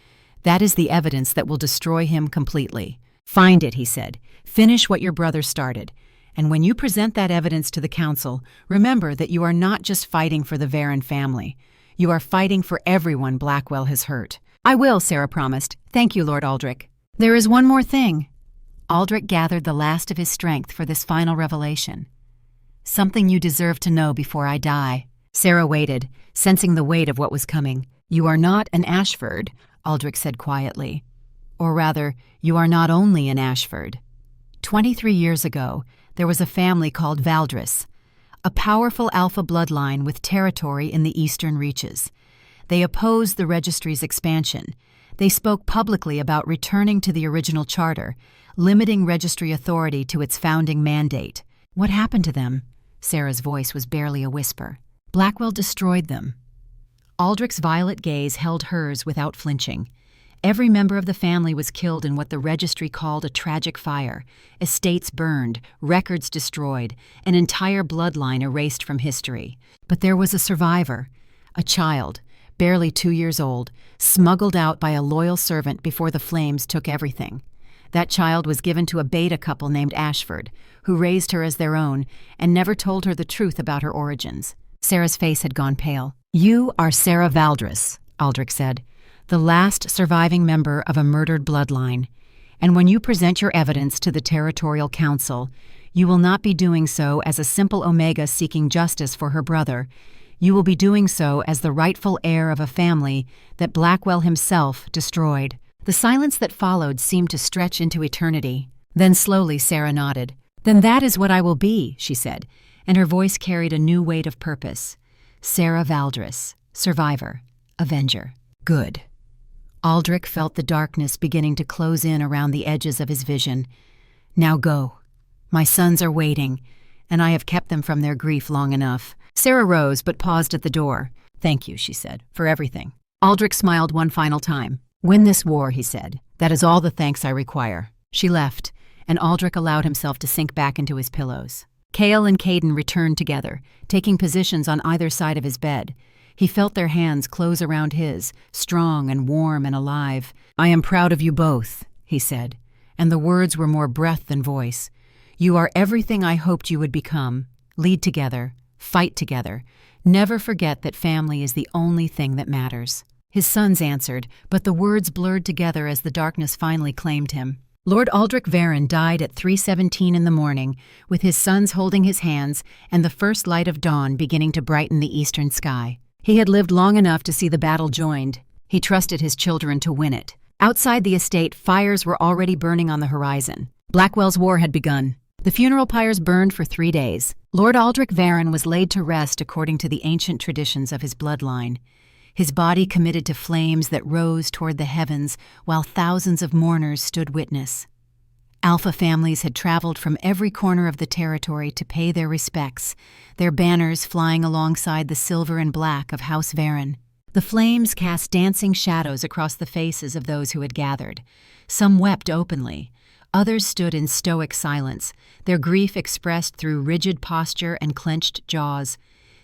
That is the evidence that will destroy him completely. Find it, he said. Finish what your brother started. And when you present that evidence to the council, remember that you are not just fighting for the Varen family. You are fighting for everyone Blackwell has hurt. I will, Sera promised. Thank you, Lord Aldrich. There is one more thing. Aldrich gathered the last of his strength for this final revelation. Something you deserve to know before I die. Sera waited, sensing the weight of what was coming. You are not an Ashford, Aldrich said quietly. Or rather, you are not only an Ashford. 23 years ago, there was a family called Valdris, a powerful alpha bloodline with territory in the eastern reaches. They opposed the registry's expansion. They spoke publicly about returning to the original charter, limiting registry authority to its founding mandate. What happened to them? Sera's voice was barely a whisper. Blackwell destroyed them. Aldrich's violet gaze held hers without flinching. Every member of the family was killed in what the registry called a tragic fire. Estates burned, records destroyed, an entire bloodline erased from history. But there was a survivor, a child, barely 2 years old, smuggled out by a loyal servant before the flames took everything. That child was given to a beta couple named Ashford, who raised her as their own and never told her the truth about her origins. Sera's face had gone pale. You are Sera Valdris, Aldrich said. the last surviving member of a murdered bloodline. And when you present your evidence to the Territorial Council, you will not be doing so as a simple Omega seeking justice for her brother. You will be doing so as the rightful heir of a family that Blackwell himself destroyed. The silence that followed seemed to stretch into eternity. Then slowly Sera nodded. "Then that is what I will be," she said, and her voice carried a new weight of purpose. "Sera Valdris, survivor, avenger. Good." Aldrich felt the darkness beginning to close in around the edges of his vision. "Now go. My sons are waiting, and I have kept them from their grief long enough." Sera rose but paused at the door. "Thank you," she said, "for everything." Aldrich smiled one final time. "Win this war," he said. "That is all the thanks I require." She left, and Aldrich allowed himself to sink back into his pillows. Cale and Caden returned together, taking positions on either side of his bed. He felt their hands close around his, strong and warm and alive. "I am proud of you both," he said, and the words were more breath than voice. "You are everything I hoped you would become. Lead together, fight together. Never forget that family is the only thing that matters." His sons answered, but the words blurred together as the darkness finally claimed him. Lord Aldrich Varen died at 3:17 in the morning, with his sons holding his hands and the first light of dawn beginning to brighten the eastern sky. He had lived long enough to see the battle joined. He trusted his children to win it. Outside the estate, fires were already burning on the horizon. Blackwell's war had begun. The funeral pyres burned for 3 days. Lord Aldrich Varen was laid to rest according to the ancient traditions of his bloodline. His body committed to flames that rose toward the heavens while thousands of mourners stood witness. Alpha families had traveled from every corner of the territory to pay their respects, their banners flying alongside the silver and black of House Varen. The flames cast dancing shadows across the faces of those who had gathered. Some wept openly. Others stood in stoic silence, their grief expressed through rigid posture and clenched jaws.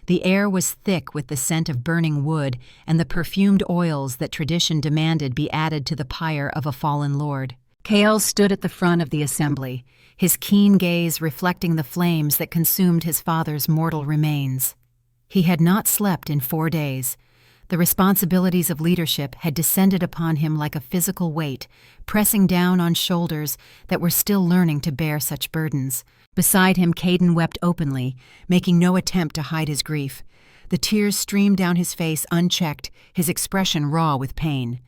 The air was thick with the scent of burning wood and the perfumed oils that tradition demanded be added to the pyre of a fallen lord. Cale stood at the front of the assembly, his keen gaze reflecting the flames that consumed his father's mortal remains. He had not slept in 4 days. The responsibilities of leadership had descended upon him like a physical weight, pressing down on shoulders that were still learning to bear such burdens. Beside him, Caden wept openly, making no attempt to hide his grief. The tears streamed down his face unchecked, his expression raw with pain.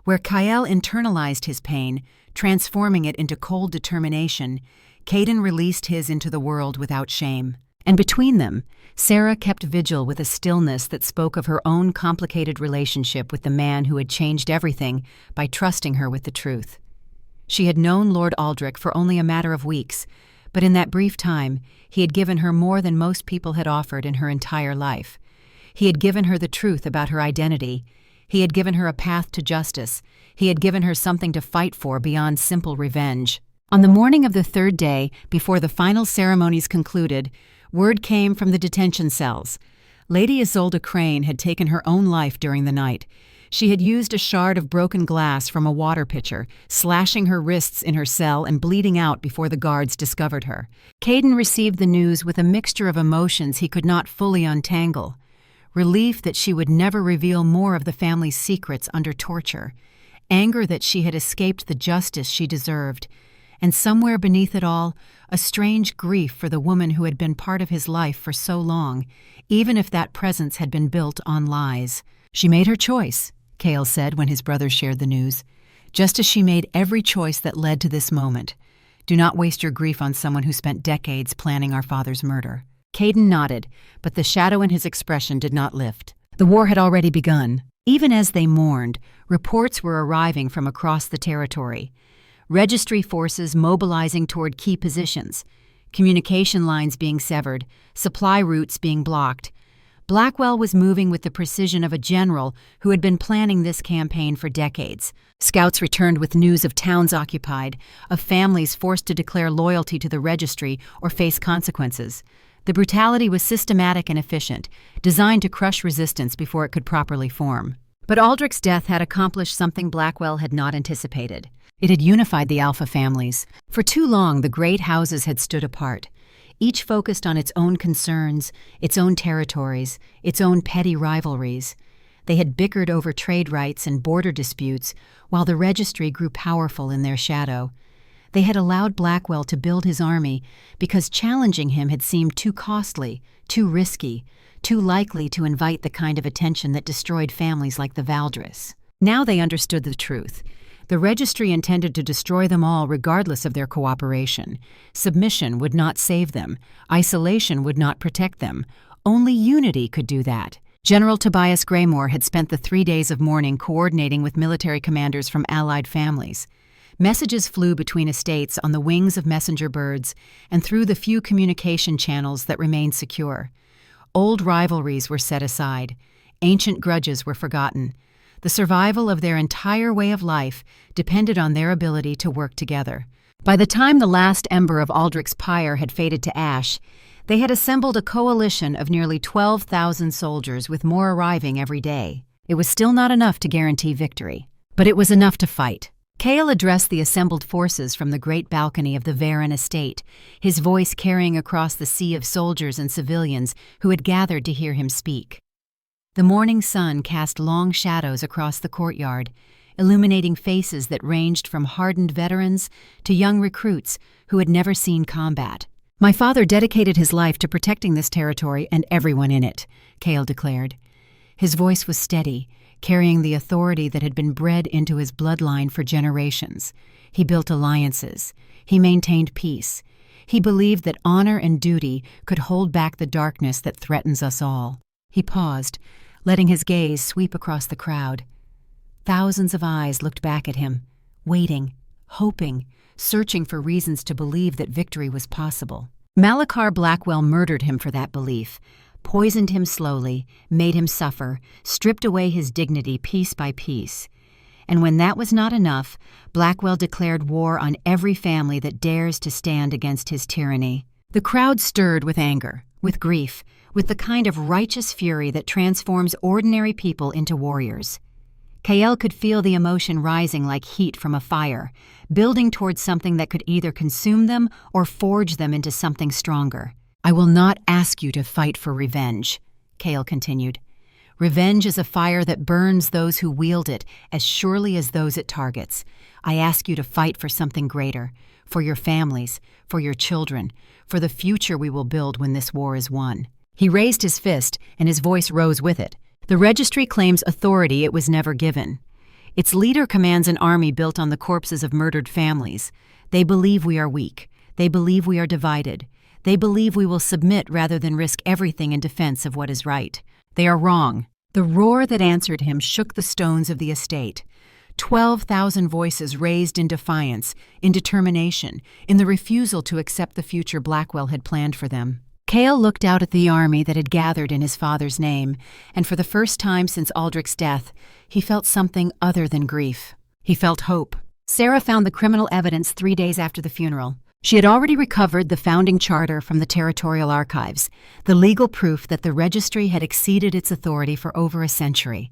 Where Kyle internalized his pain, transforming it into cold determination, Caden released his into the world without shame. And between them, Sera kept vigil with a stillness that spoke of her own complicated relationship with the man who had changed everything by trusting her with the truth. She had known Lord Aldrich for only a matter of weeks, but in that brief time, he had given her more than most people had offered in her entire life. He had given her the truth about her identity. He had given her a path to justice. He had given her something to fight for beyond simple revenge. On the morning of the 3rd day, before the final ceremonies concluded, word came from the detention cells. Lady Isolde Crane had taken her own life during the night. She had used a shard of broken glass from a water pitcher, slashing her wrists in her cell and bleeding out before the guards discovered her. Caden received the news with a mixture of emotions he could not fully untangle. Relief that she would never reveal more of the family's secrets under torture. Anger that she had escaped the justice she deserved. And somewhere beneath it all, a strange grief for the woman who had been part of his life for so long, even if that presence had been built on lies. "She made her choice," Cale said when his brother shared the news. "Just as she made every choice that led to this moment. Do not waste your grief on someone who spent decades planning our father's murder." Caden nodded, but the shadow in his expression did not lift. The war had already begun. Even as they mourned, reports were arriving from across the territory. Registry forces mobilizing toward key positions, communication lines being severed, supply routes being blocked. Blackwell was moving with the precision of a general who had been planning this campaign for decades. Scouts returned with news of towns occupied, of families forced to declare loyalty to the registry or face consequences. The brutality was systematic and efficient, designed to crush resistance before it could properly form. But Aldrich's death had accomplished something Blackwell had not anticipated. It had unified the Alpha families. For too long, the great houses had stood apart, each focused on its own concerns, its own territories, its own petty rivalries. They had bickered over trade rights and border disputes, while the registry grew powerful in their shadow. They had allowed Blackwell to build his army because challenging him had seemed too costly, too risky, too likely to invite the kind of attention that destroyed families like the Valdres. Now they understood the truth. The registry intended to destroy them all regardless of their cooperation. Submission would not save them. Isolation would not protect them. Only unity could do that. General Tobias Graymore had spent the 3 days of mourning coordinating with military commanders from allied families. Messages flew between estates on the wings of messenger birds and through the few communication channels that remained secure. Old rivalries were set aside. Ancient grudges were forgotten. The survival of their entire way of life depended on their ability to work together. By the time the last ember of Aldrich's pyre had faded to ash, they had assembled a coalition of nearly 12,000 soldiers, with more arriving every day. It was still not enough to guarantee victory, but it was enough to fight. Cale addressed the assembled forces from the great balcony of the Varen estate, his voice carrying across the sea of soldiers and civilians who had gathered to hear him speak. The morning sun cast long shadows across the courtyard, illuminating faces that ranged from hardened veterans to young recruits who had never seen combat. "My father dedicated his life to protecting this territory and everyone in it," Cale declared. His voice was steady, carrying the authority that had been bred into his bloodline for generations. He built alliances. He maintained peace. He believed that honor and duty could hold back the darkness that threatens us all. He paused, letting his gaze sweep across the crowd. Thousands of eyes looked back at him, waiting, hoping, searching for reasons to believe that victory was possible. Malachar Blackwell murdered him for that belief, poisoned him slowly, made him suffer, stripped away his dignity piece by piece. And when that was not enough, Blackwell declared war on every family that dares to stand against his tyranny. The crowd stirred with anger, with grief, with the kind of righteous fury that transforms ordinary people into warriors. Kael could feel the emotion rising like heat from a fire, building towards something that could either consume them or forge them into something stronger. "I will not ask you to fight for revenge," Kael continued. "Revenge is a fire that burns those who wield it as surely as those it targets. I ask you to fight for something greater, for your families, for your children, for the future we will build when this war is won." He raised his fist, and his voice rose with it. "The registry claims authority it was never given. Its leader commands an army built on the corpses of murdered families. They believe we are weak. They believe we are divided. They believe we will submit rather than risk everything in defense of what is right. They are wrong." The roar that answered him shook the stones of the estate. 12,000 voices raised in defiance, in determination, in the refusal to accept the future Blackwell had planned for them. Kael looked out at the army that had gathered in his father's name, and for the first time since Aldrich's death, he felt something other than grief. He felt hope. Sera found the criminal evidence 3 days after the funeral. She had already recovered the founding charter from the territorial archives, the legal proof that the registry had exceeded its authority for over a century.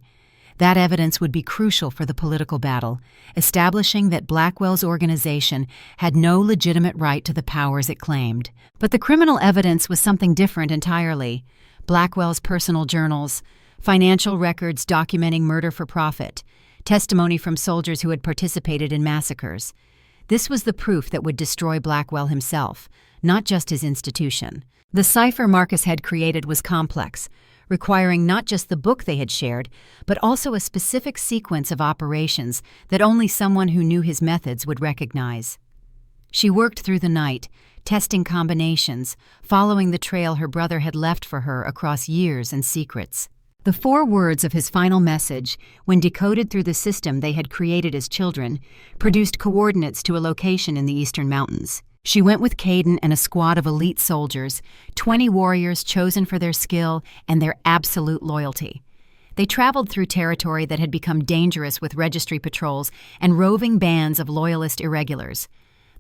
That evidence would be crucial for the political battle, establishing that Blackwell's organization had no legitimate right to the powers it claimed. But the criminal evidence was something different entirely. Blackwell's personal journals, financial records documenting murder for profit, testimony from soldiers who had participated in massacres. This was the proof that would destroy Blackwell himself, not just his institution. The cipher Marcus had created was complex, requiring not just the book they had shared, but also a specific sequence of operations that only someone who knew his methods would recognize. She worked through the night, testing combinations, following the trail her brother had left for her across years and secrets. The 4 words of his final message, when decoded through the system they had created as children, produced coordinates to a location in the eastern mountains. She went with Caden and a squad of elite soldiers, 20 warriors chosen for their skill and their absolute loyalty. They traveled through territory that had become dangerous with registry patrols and roving bands of loyalist irregulars.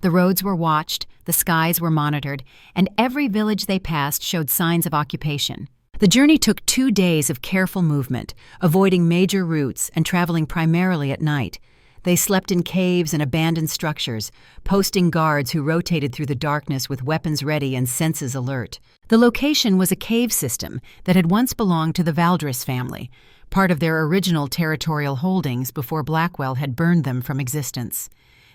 The roads were watched, the skies were monitored, and every village they passed showed signs of occupation. The journey took 2 days of careful movement, avoiding major routes and traveling primarily at night. They slept in caves and abandoned structures, posting guards who rotated through the darkness with weapons ready and senses alert. The location was a cave system that had once belonged to the Valdres family, part of their original territorial holdings before Blackwell had burned them from existence.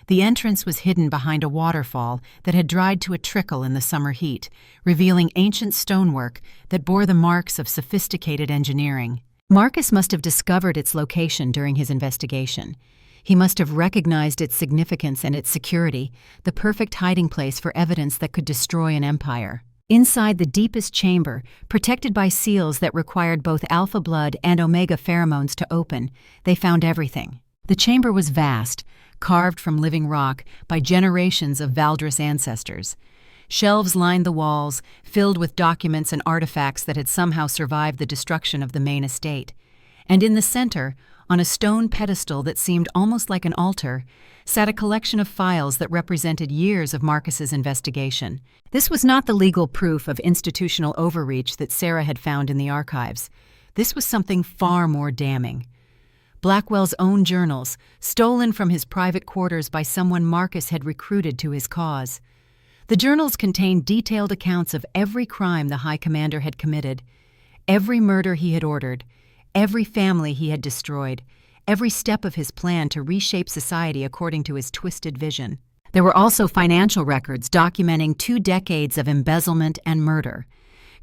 The entrance was hidden behind a waterfall that had dried to a trickle in the summer heat, revealing ancient stonework that bore the marks of sophisticated engineering. Marcus must have discovered its location during his investigation. He must have recognized its significance and its security, the perfect hiding place for evidence that could destroy an empire. Inside the deepest chamber, protected by seals that required both alpha blood and omega pheromones to open, they found everything. The chamber was vast, carved from living rock by generations of Valdris ancestors. Shelves lined the walls, filled with documents and artifacts that had somehow survived the destruction of the main estate. And in the center, on a stone pedestal that seemed almost like an altar, sat a collection of files that represented years of Marcus's investigation. This was not the legal proof of institutional overreach that Sera had found in the archives. This was something far more damning. Blackwell's own journals, stolen from his private quarters by someone Marcus had recruited to his cause. The journals contained detailed accounts of every crime the High Commander had committed, every murder he had ordered, every family he had destroyed, every step of his plan to reshape society according to his twisted vision. There were also financial records documenting 2 decades of embezzlement and murder,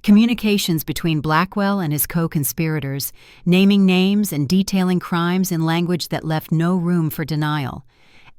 communications between Blackwell and his co-conspirators, naming names and detailing crimes in language that left no room for denial,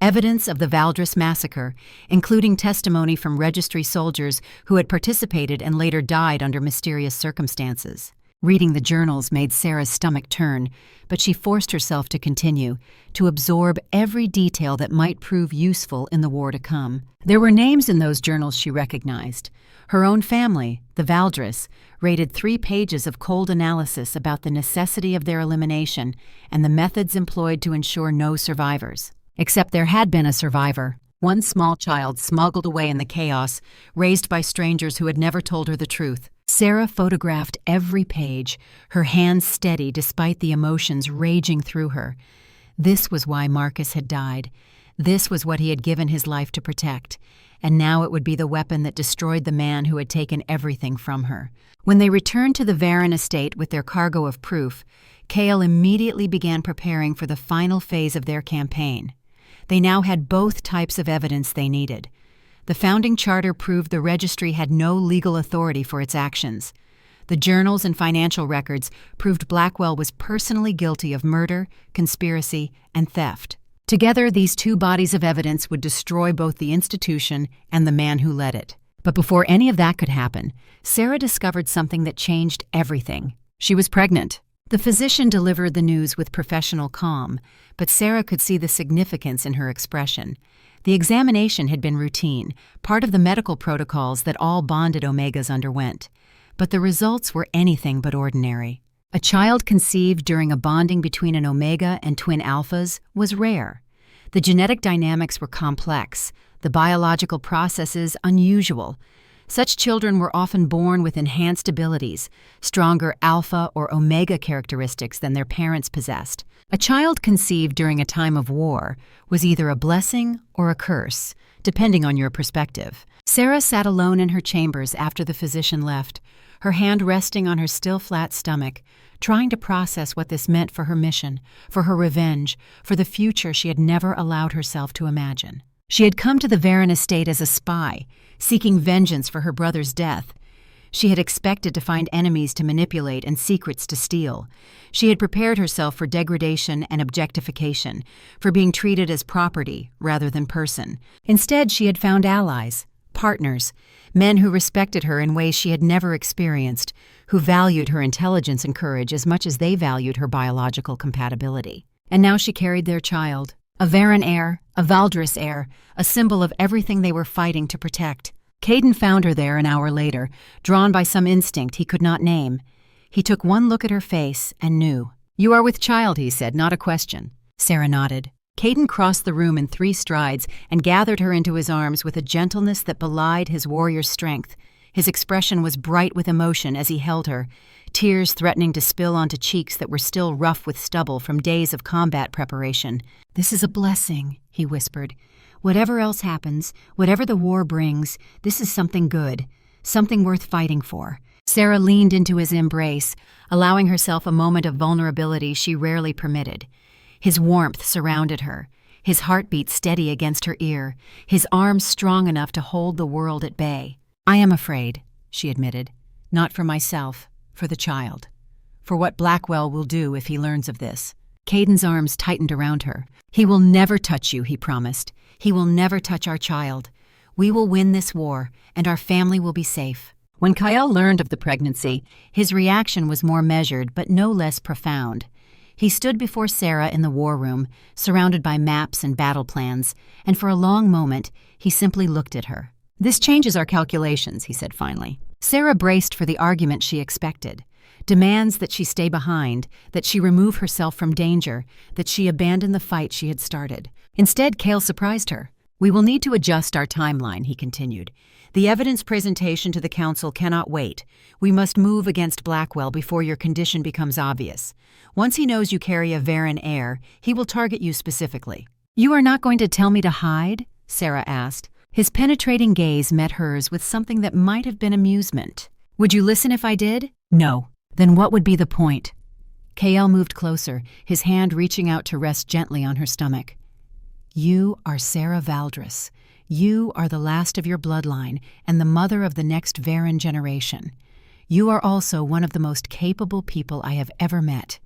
evidence of the Valdris massacre, including testimony from registry soldiers who had participated and later died under mysterious circumstances. Reading the journals made Sera's stomach turn, but she forced herself to continue, to absorb every detail that might prove useful in the war to come. There were names in those journals she recognized. Her own family, the Valdris, rated 3 pages of cold analysis about the necessity of their elimination and the methods employed to ensure no survivors. Except there had been a survivor. One small child smuggled away in the chaos, raised by strangers who had never told her the truth. Sera photographed every page, her hands steady despite the emotions raging through her. This was why Marcus had died. This was what he had given his life to protect. And now it would be the weapon that destroyed the man who had taken everything from her. When they returned to the Varen estate with their cargo of proof, Kale immediately began preparing for the final phase of their campaign. They now had both types of evidence they needed. The founding charter proved the registry had no legal authority for its actions. The journals and financial records proved Blackwell was personally guilty of murder, conspiracy, and theft. Together, these 2 bodies of evidence would destroy both the institution and the man who led it. But before any of that could happen, Sera discovered something that changed everything. She was pregnant. The physician delivered the news with professional calm, but Sera could see the significance in her expression. The examination had been routine, part of the medical protocols that all bonded Omegas underwent. But the results were anything but ordinary. A child conceived during a bonding between an Omega and twin alphas was rare. The genetic dynamics were complex, the biological processes unusual. Such children were often born with enhanced abilities, stronger alpha or omega characteristics than their parents possessed. A child conceived during a time of war was either a blessing or a curse, depending on your perspective. Sera sat alone in her chambers after the physician left, her hand resting on her still flat stomach, trying to process what this meant for her mission, for her revenge, for the future she had never allowed herself to imagine. She had come to the Varen estate as a spy, seeking vengeance for her brother's death. She had expected to find enemies to manipulate and secrets to steal. She had prepared herself for degradation and objectification, for being treated as property rather than person. Instead, she had found allies, partners, men who respected her in ways she had never experienced, who valued her intelligence and courage as much as they valued her biological compatibility. And now she carried their child, a Varen heir, a Valdris heir, a symbol of everything they were fighting to protect. Caden found her there an hour later, drawn by some instinct he could not name. He took one look at her face and knew. "You are with child," he said, "not a question." Sera nodded. Caden crossed the room in 3 strides and gathered her into his arms with a gentleness that belied his warrior's strength. His expression was bright with emotion as he held her, tears threatening to spill onto cheeks that were still rough with stubble from days of combat preparation. "This is a blessing," he whispered. "Whatever else happens, whatever the war brings, this is something good, something worth fighting for." Sera leaned into his embrace, allowing herself a moment of vulnerability she rarely permitted. His warmth surrounded her, his heartbeat steady against her ear, his arms strong enough to hold the world at bay. "I am afraid," she admitted. "Not for myself, for the child. For what Blackwell will do if he learns of this." Caden's arms tightened around her. "He will never touch you," he promised. "He will never touch our child. We will win this war, and our family will be safe." When Kyle learned of the pregnancy, his reaction was more measured but no less profound. He stood before Sera in the war room, surrounded by maps and battle plans, and for a long moment, he simply looked at her. "This changes our calculations," he said finally. Sera braced for the argument she expected. Demands that she stay behind, that she remove herself from danger, that she abandon the fight she had started. Instead, Kale surprised her. "We will need to adjust our timeline," he continued. "The evidence presentation to the council cannot wait. We must move against Blackwell before your condition becomes obvious. Once he knows you carry a Varen heir, he will target you specifically." "You are not going to tell me to hide?" Sera asked. His penetrating gaze met hers with something that might have been amusement. "Would you listen if I did?" "No." "Then what would be the point?" Kale moved closer, his hand reaching out to rest gently on her stomach. "You are Sera Valdris. You are the last of your bloodline and the mother of the next Varen generation. You are also one of the most capable people I have ever met.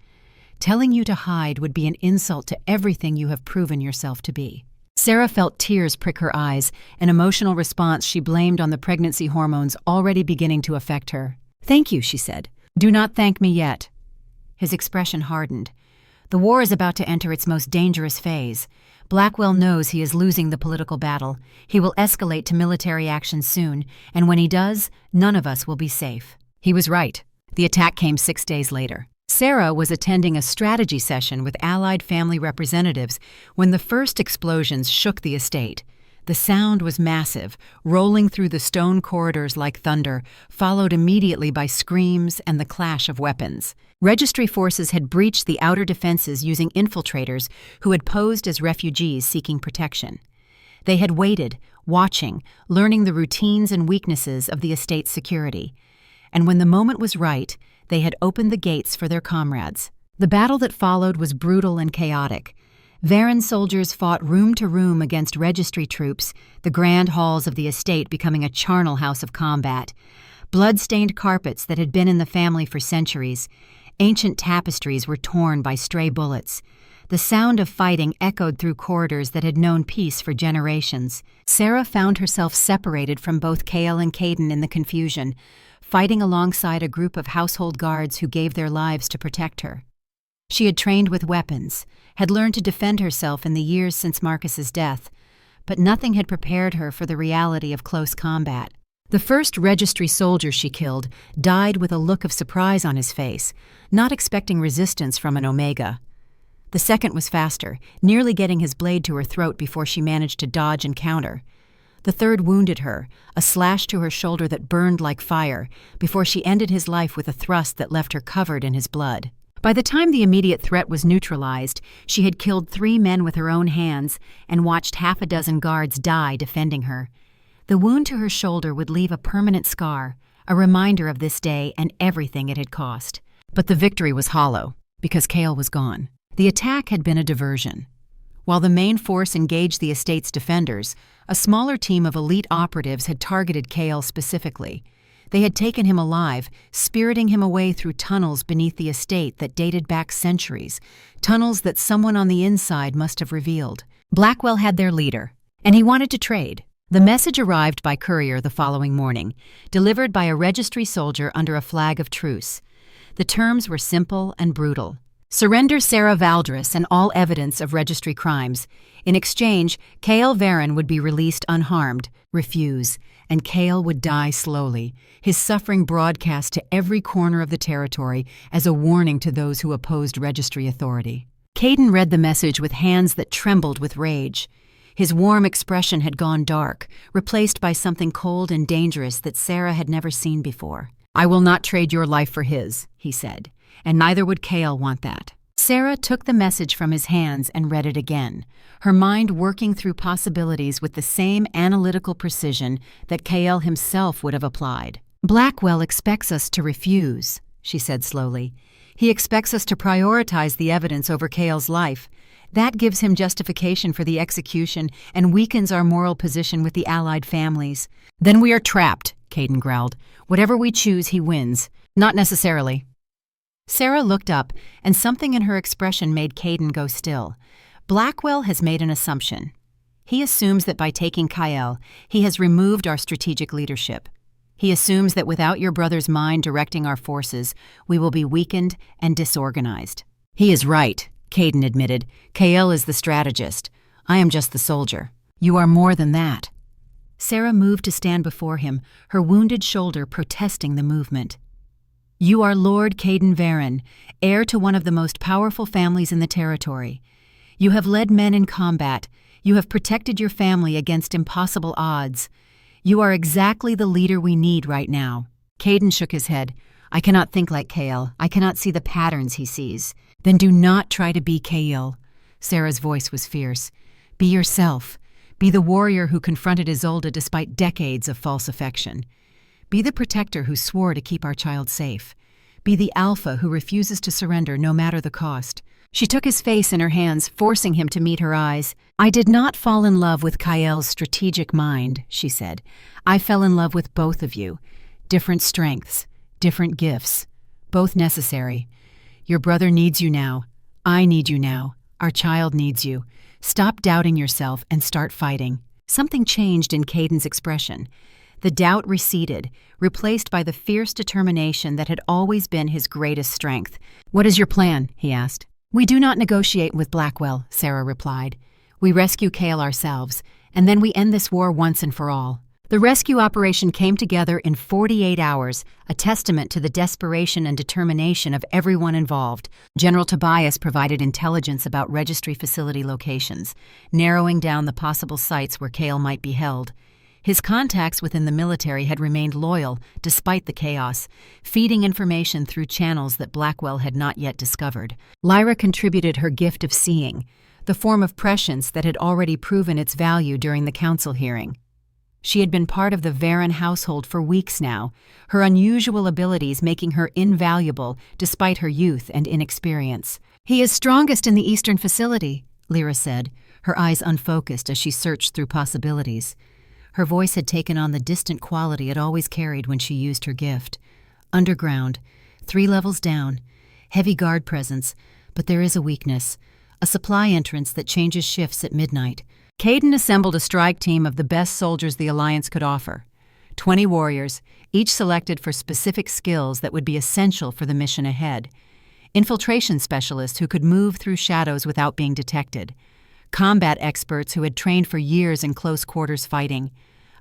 Telling you to hide would be an insult to everything you have proven yourself to be." Sera felt tears prick her eyes, an emotional response she blamed on the pregnancy hormones already beginning to affect her. "Thank you," she said. "Do not thank me yet." His expression hardened. The war is about to enter its most dangerous phase. Blackwell knows he is losing the political battle. He will escalate to military action soon, and when he does, none of us will be safe. He was right. The attack came 6 days later. Sera was attending a strategy session with allied family representatives when the first explosions shook the estate. The sound was massive, rolling through the stone corridors like thunder, followed immediately by screams and the clash of weapons. Registry forces had breached the outer defenses using infiltrators who had posed as refugees seeking protection. They had waited, watching, learning the routines and weaknesses of the estate's security. And when the moment was right, they had opened the gates for their comrades. The battle that followed was brutal and chaotic. Varen soldiers fought room to room against registry troops, the grand halls of the estate becoming a charnel house of combat. Blood-stained carpets that had been in the family for centuries. Ancient tapestries were torn by stray bullets. The sound of fighting echoed through corridors that had known peace for generations. Sera found herself separated from both Kale and Caden in the confusion, fighting alongside a group of household guards who gave their lives to protect her. She had trained with weapons, had learned to defend herself in the years since Marcus's death, but nothing had prepared her for the reality of close combat. The first registry soldier she killed died with a look of surprise on his face, not expecting resistance from an Omega. The second was faster, nearly getting his blade to her throat before she managed to dodge and counter. The third wounded her, a slash to her shoulder that burned like fire, before she ended his life with a thrust that left her covered in his blood. By the time the immediate threat was neutralized, she had killed 3 men with her own hands and watched half a dozen guards die defending her. The wound to her shoulder would leave a permanent scar, a reminder of this day and everything it had cost. But the victory was hollow, because Kale was gone. The attack had been a diversion. While the main force engaged the estate's defenders, a smaller team of elite operatives had targeted Kale specifically. They had taken him alive, spiriting him away through tunnels beneath the estate that dated back centuries, tunnels that someone on the inside must have revealed. Blackwell had their leader, and he wanted to trade. The message arrived by courier the following morning, delivered by a registry soldier under a flag of truce. The terms were simple and brutal. Surrender Sera Valdris and all evidence of registry crimes. In exchange, Kale Varen would be released unharmed. Refuse, and Kale would die slowly, his suffering broadcast to every corner of the territory as a warning to those who opposed registry authority. Caden read the message with hands that trembled with rage. His warm expression had gone dark, replaced by something cold and dangerous that Sera had never seen before. "I will not trade your life for his," he said, "and neither would Kale want that." Sera took the message from his hands and read it again, her mind working through possibilities with the same analytical precision that Kale himself would have applied. "Blackwell expects us to refuse," she said slowly. "He expects us to prioritize the evidence over Kale's life. That gives him justification for the execution and weakens our moral position with the allied families." "Then we are trapped," Caden growled. "Whatever we choose, he wins." "Not necessarily." Sera looked up, and something in her expression made Caden go still. Blackwell has made an assumption. He assumes that by taking Kyle, he has removed our strategic leadership. He assumes that without your brother's mind directing our forces, we will be weakened and disorganized. "He is right," Caden admitted. "Kyle is the strategist. I am just the soldier." "You are more than that." Sera moved to stand before him, her wounded shoulder protesting the movement. "You are Lord Caden Varen, heir to one of the most powerful families in the territory. You have led men in combat. You have protected your family against impossible odds. You are exactly the leader we need right now." Caden shook his head. "I cannot think like Kale. I cannot see the patterns he sees." "Then do not try to be Kale." Sera's voice was fierce. "Be yourself. Be the warrior who confronted Isolde despite decades of false affection. Be the protector who swore to keep our child safe. Be the alpha who refuses to surrender no matter the cost." She took his face in her hands, forcing him to meet her eyes. "I did not fall in love with Kyle's strategic mind," she said. "I fell in love with both of you. Different strengths, different gifts, both necessary. Your brother needs you now. I need you now. Our child needs you. Stop doubting yourself and start fighting." Something changed in Caden's expression. The doubt receded, replaced by the fierce determination that had always been his greatest strength. "What is your plan?" he asked. "We do not negotiate with Blackwell," Sera replied. "We rescue Kale ourselves, and then we end this war once and for all." The rescue operation came together in 48 hours, a testament to the desperation and determination of everyone involved. General Tobias provided intelligence about registry facility locations, narrowing down the possible sites where Kale might be held. His contacts within the military had remained loyal despite the chaos, feeding information through channels that Blackwell had not yet discovered. Lyra contributed her gift of seeing, the form of prescience that had already proven its value during the council hearing. She had been part of the Varen household for weeks now, her unusual abilities making her invaluable despite her youth and inexperience. "He is strongest in the eastern facility," Lyra said, her eyes unfocused as she searched through possibilities. Her voice had taken on the distant quality it always carried when she used her gift. "Underground, 3 levels down, heavy guard presence, but there is a weakness, a supply entrance that changes shifts at midnight." Caden assembled a strike team of the best soldiers the Alliance could offer. 20 warriors, each selected for specific skills that would be essential for the mission ahead. Infiltration specialists who could move through shadows without being detected. Combat experts who had trained for years in close quarters fighting,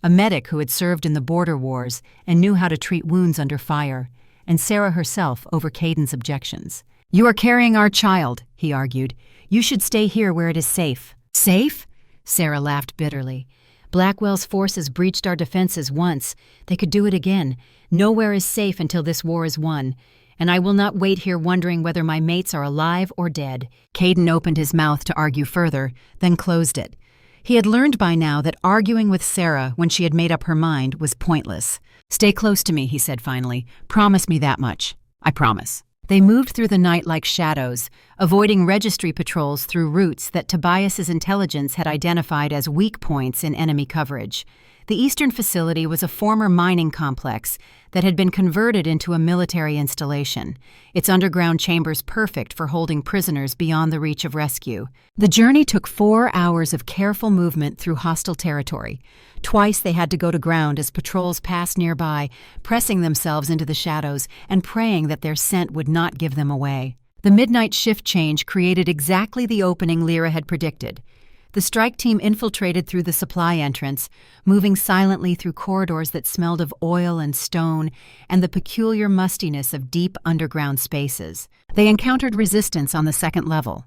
a medic who had served in the border wars and knew how to treat wounds under fire, and Sera herself over Caden's objections. "You are carrying our child," he argued. "You should stay here where it is safe." "Safe?" Sera laughed bitterly. "Blackwell's forces breached our defenses once. They could do it again. Nowhere is safe until this war is won. And I will not wait here wondering whether my mates are alive or dead." Caden opened his mouth to argue further, then closed it. He had learned by now that arguing with Sera when she had made up her mind was pointless. "Stay close to me," he said finally. "Promise me that much." "I promise." They moved through the night like shadows, avoiding registry patrols through routes that Tobias's intelligence had identified as weak points in enemy coverage. The eastern facility was a former mining complex that had been converted into a military installation, its underground chambers perfect for holding prisoners beyond the reach of rescue. The journey took 4 hours of careful movement through hostile territory. Twice they had to go to ground as patrols passed nearby, pressing themselves into the shadows and praying that their scent would not give them away. The midnight shift change created exactly the opening Lyra had predicted. The strike team infiltrated through the supply entrance, moving silently through corridors that smelled of oil and stone and the peculiar mustiness of deep underground spaces. They encountered resistance on the 2nd level.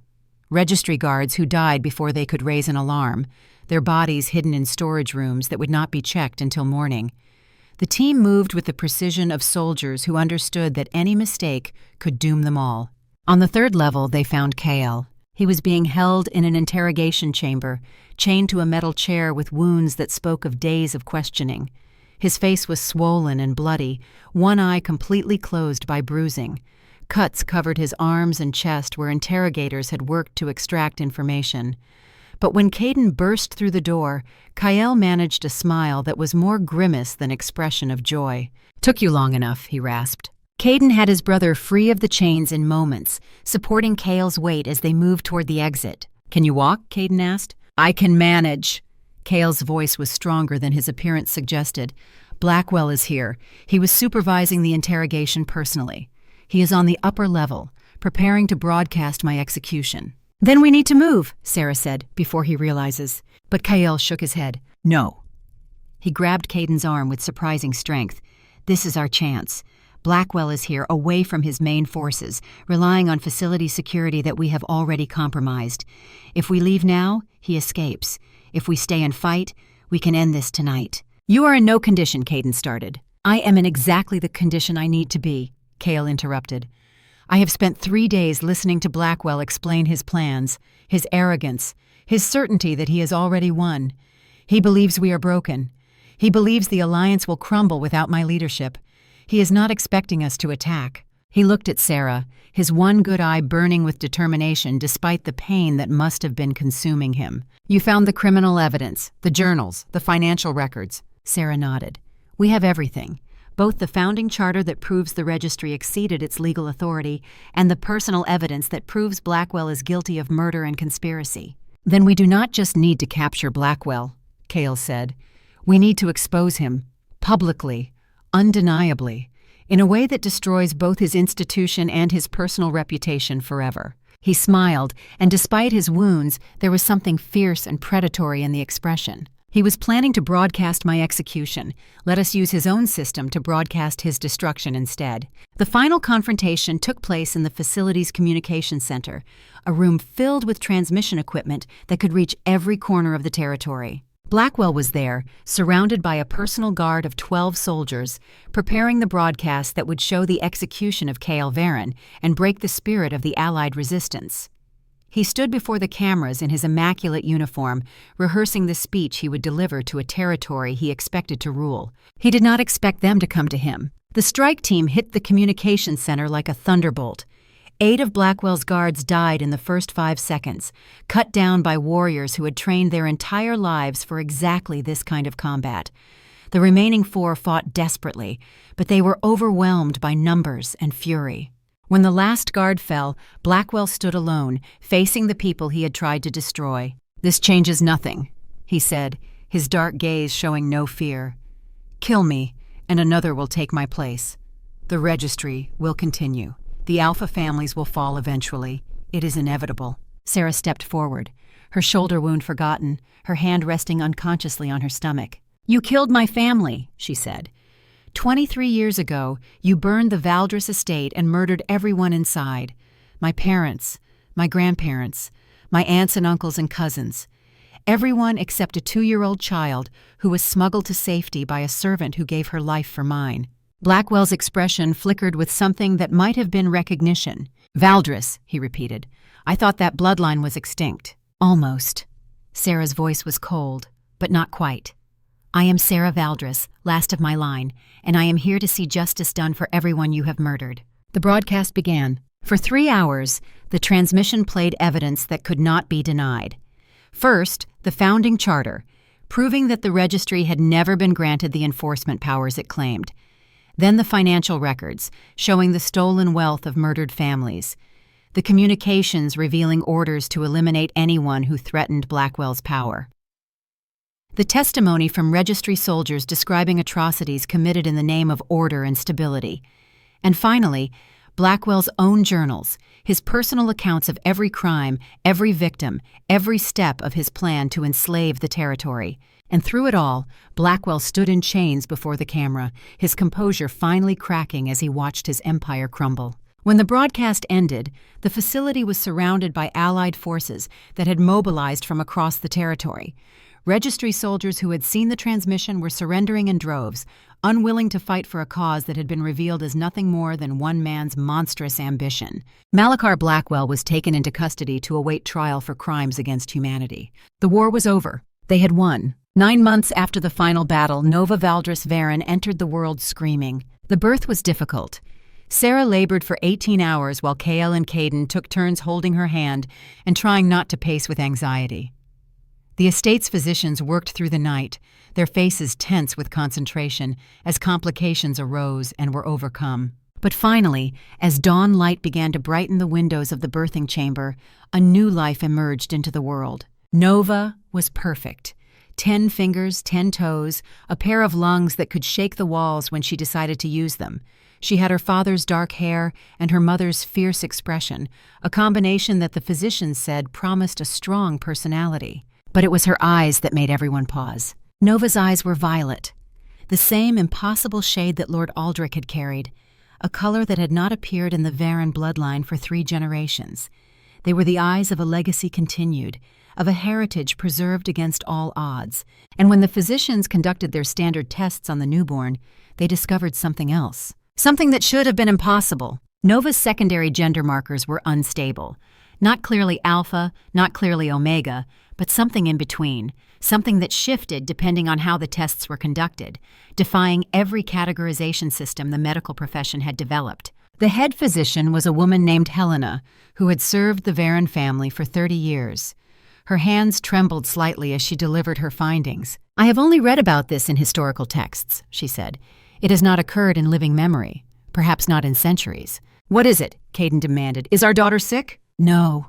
Registry guards who died before they could raise an alarm, their bodies hidden in storage rooms that would not be checked until morning. The team moved with the precision of soldiers who understood that any mistake could doom them all. On the 3rd level, they found Kale. He was being held in an interrogation chamber, chained to a metal chair with wounds that spoke of days of questioning. His face was swollen and bloody, one eye completely closed by bruising. Cuts covered his arms and chest where interrogators had worked to extract information. But when Caden burst through the door, Kyle managed a smile that was more grimace than expression of joy. "Took you long enough," he rasped. Caden had his brother free of the chains in moments, supporting Kale's weight as they moved toward the exit. "Can you walk?" Caden asked. "I can manage." Kale's voice was stronger than his appearance suggested. "Blackwell is here. He was supervising the interrogation personally. He is on the upper level, preparing to broadcast my execution." "Then we need to move," Sera said, before he realizes. But Kyle shook his head. "No." He grabbed Caden's arm with surprising strength. "This is our chance. Blackwell is here, away from his main forces, relying on facility security that we have already compromised. If we leave now, he escapes. If we stay and fight, we can end this tonight." "You are in no condition," Caden started. "I am in exactly the condition I need to be," Kale interrupted. "I have spent 3 days listening to Blackwell explain his plans, his arrogance, his certainty that he has already won. He believes we are broken. He believes the alliance will crumble without my leadership. He is not expecting us to attack." He looked at Sera, his one good eye burning with determination despite the pain that must have been consuming him. "You found the criminal evidence, the journals, the financial records." Sera nodded. "We have everything. Both the founding charter that proves the registry exceeded its legal authority and the personal evidence that proves Blackwell is guilty of murder and conspiracy." "Then we do not just need to capture Blackwell," Kale said. "We need to expose him, publicly, undeniably, in a way that destroys both his institution and his personal reputation forever." He smiled, and despite his wounds, there was something fierce and predatory in the expression. "He was planning to broadcast my execution. Let us use his own system to broadcast his destruction instead." The final confrontation took place in the facility's communication center, a room filled with transmission equipment that could reach every corner of the territory. Blackwell was there, surrounded by a personal guard of 12 soldiers, preparing the broadcast that would show the execution of Varen and break the spirit of the Allied resistance. He stood before the cameras in his immaculate uniform, rehearsing the speech he would deliver to a territory he expected to rule. He did not expect them to come to him. The strike team hit the communications center like a thunderbolt. 8 of Blackwell's guards died in the first 5 seconds, cut down by warriors who had trained their entire lives for exactly this kind of combat. The remaining 4 fought desperately, but they were overwhelmed by numbers and fury. When the last guard fell, Blackwell stood alone, facing the people he had tried to destroy. "This changes nothing," he said, his dark gaze showing no fear. "Kill me, and another will take my place. The registry will continue. The Alpha families will fall eventually. It is inevitable." Sera stepped forward, her shoulder wound forgotten, her hand resting unconsciously on her stomach. "You killed my family," she said. 23 years ago, you burned the Valdris estate and murdered everyone inside. My parents, my grandparents, my aunts and uncles and cousins. Everyone except a 2-year-old child who was smuggled to safety by a servant who gave her life for mine." Blackwell's expression flickered with something that might have been recognition. "Valdris," he repeated. "I thought that bloodline was extinct." "Almost." Sera's voice was cold, but not quite. "I am Sera Valdris, last of my line, and I am here to see justice done for everyone you have murdered." The broadcast began. For 3 hours, the transmission played evidence that could not be denied. First, the founding charter, proving that the registry had never been granted the enforcement powers it claimed. Then the financial records, showing the stolen wealth of murdered families. The communications revealing orders to eliminate anyone who threatened Blackwell's power. The testimony from registry soldiers describing atrocities committed in the name of order and stability. And finally, Blackwell's own journals, his personal accounts of every crime, every victim, every step of his plan to enslave the territory. And through it all, Blackwell stood in chains before the camera, his composure finally cracking as he watched his empire crumble. When the broadcast ended, the facility was surrounded by Allied forces that had mobilized from across the territory. Registry soldiers who had seen the transmission were surrendering in droves, unwilling to fight for a cause that had been revealed as nothing more than one man's monstrous ambition. Malachar Blackwell was taken into custody to await trial for crimes against humanity. The war was over. They had won. 9 months after the final battle, Nova Valdris Varen entered the world screaming. The birth was difficult. Sera labored for 18 hours while Kael and Caden took turns holding her hand and trying not to pace with anxiety. The estate's physicians worked through the night, their faces tense with concentration as complications arose and were overcome. But finally, as dawn light began to brighten the windows of the birthing chamber, a new life emerged into the world. Nova was perfect. 10 fingers, 10 toes, a pair of lungs that could shake the walls when she decided to use them. She had her father's dark hair and her mother's fierce expression, a combination that the physicians said promised a strong personality. But it was her eyes that made everyone pause. Nova's eyes were violet, the same impossible shade that Lord Aldrich had carried, a color that had not appeared in the Varen bloodline for 3 generations. They were the eyes of a legacy continued, of a heritage preserved against all odds. And when the physicians conducted their standard tests on the newborn, they discovered something else. Something that should have been impossible. Nova's secondary gender markers were unstable. Not clearly alpha, not clearly omega, but something in between. Something that shifted depending on how the tests were conducted, defying every categorization system the medical profession had developed. The head physician was a woman named Helena, who had served the Varen family for 30 years. Her hands trembled slightly as she delivered her findings. "I have only read about this in historical texts," she said. "It has not occurred in living memory, perhaps not in centuries." "What is it?" Caden demanded. "Is our daughter sick?" "No."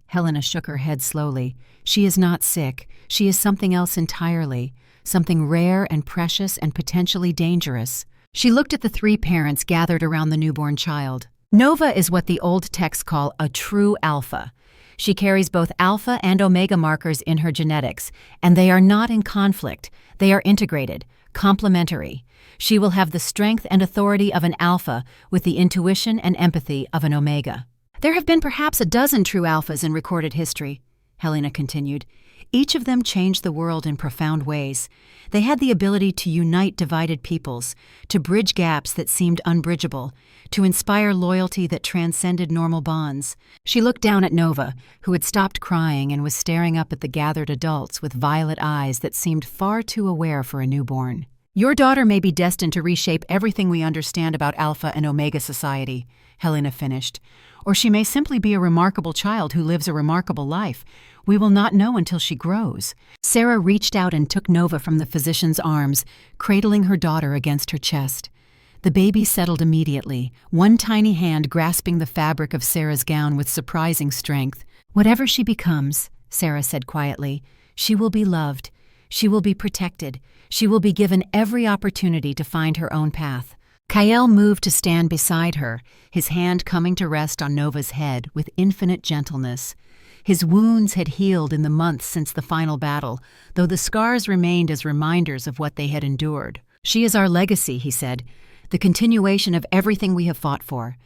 Helena shook her head slowly. "She is not sick. She is something else entirely, something rare and precious and potentially dangerous." She looked at the 3 parents gathered around the newborn child. Nova is what the old texts call a true alpha. She carries both alpha and omega markers in her genetics, and they are not in conflict. They are integrated, complementary. She will have the strength and authority of an alpha with the intuition and empathy of an omega. "There have been perhaps a dozen true alphas in recorded history," Helena continued. "Each of them changed the world in profound ways. They had the ability to unite divided peoples, to bridge gaps that seemed unbridgeable, to inspire loyalty that transcended normal bonds." She looked down at Nova, who had stopped crying and was staring up at the gathered adults with violet eyes that seemed far too aware for a newborn. "Your daughter may be destined to reshape everything we understand about Alpha and Omega society," Helena finished. "Or she may simply be a remarkable child who lives a remarkable life. We will not know until she grows." Sera reached out and took Nova from the physician's arms, cradling her daughter against her chest. The baby settled immediately, one tiny hand grasping the fabric of Sera's gown with surprising strength. "Whatever she becomes," Sera said quietly, "she will be loved. She will be protected. She will be given every opportunity to find her own path." Kael moved to stand beside her, his hand coming to rest on Nova's head with infinite gentleness. His wounds had healed in the months since the final battle, though the scars remained as reminders of what they had endured. "She is our legacy," he said, "the continuation of everything we have fought for."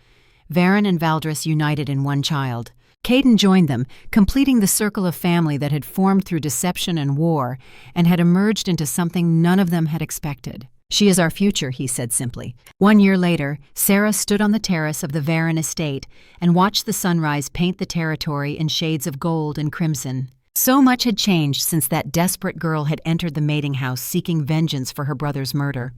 Varen and Valdris united in one child. Caden joined them, completing the circle of family that had formed through deception and war, and had emerged into something none of them had expected. "She is our future," he said simply. 1 year later, Sera stood on the terrace of the Varen estate and watched the sunrise paint the territory in shades of gold and crimson. So much had changed since that desperate girl had entered the mating house seeking vengeance for her brother's murder.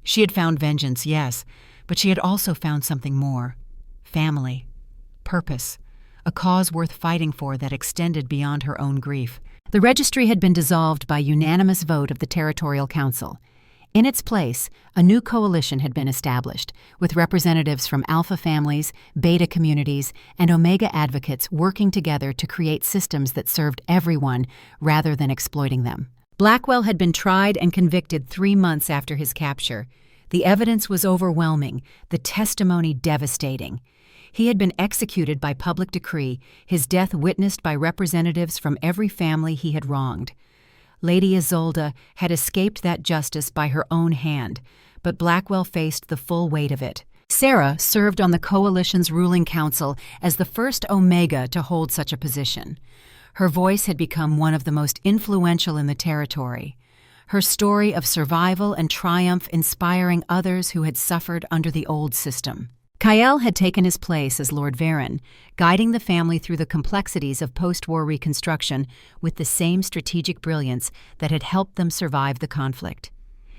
She had found vengeance, yes, but she had also found something more. Family. Purpose. A cause worth fighting for that extended beyond her own grief. The registry had been dissolved by unanimous vote of the Territorial Council. In its place, a new coalition had been established, with representatives from alpha families, beta communities, and omega advocates working together to create systems that served everyone rather than exploiting them. Blackwell had been tried and convicted 3 months after his capture. The evidence was overwhelming, the testimony devastating. He had been executed by public decree, his death witnessed by representatives from every family he had wronged. Lady Isolde had escaped that justice by her own hand, but Blackwell faced the full weight of it. Sera served on the coalition's ruling council as the first Omega to hold such a position. Her voice had become one of the most influential in the territory, her story of survival and triumph inspiring others who had suffered under the old system. Kyle had taken his place as Lord Varen, guiding the family through the complexities of post-war reconstruction with the same strategic brilliance that had helped them survive the conflict.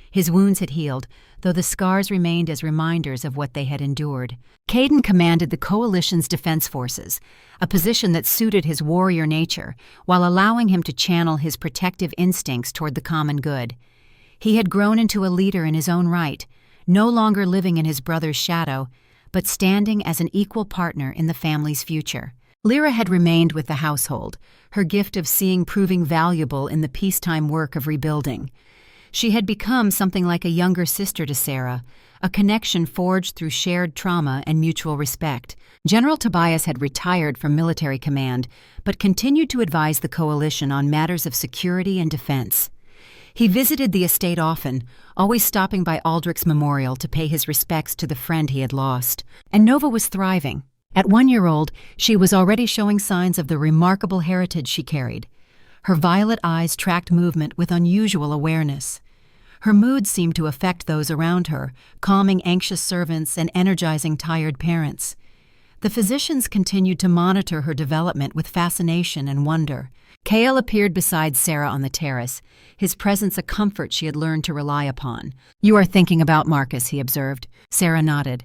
His wounds had healed, though the scars remained as reminders of what they had endured. Caden commanded the coalition's defense forces, a position that suited his warrior nature, while allowing him to channel his protective instincts toward the common good. He had grown into a leader in his own right, no longer living in his brother's shadow, but standing as an equal partner in the family's future. Lyra had remained with the household, her gift of seeing proving valuable in the peacetime work of rebuilding. She had become something like a younger sister to Sera, a connection forged through shared trauma and mutual respect. General Tobias had retired from military command, but continued to advise the coalition on matters of security and defense. He visited the estate often, always stopping by Aldrich's memorial to pay his respects to the friend he had lost. And Nova was thriving. At 1 year old, she was already showing signs of the remarkable heritage she carried. Her violet eyes tracked movement with unusual awareness. Her mood seemed to affect those around her, calming anxious servants and energizing tired parents. The physicians continued to monitor her development with fascination and wonder. Kale appeared beside Sera on the terrace, his presence a comfort she had learned to rely upon. "You are thinking about Marcus," he observed. Sera nodded.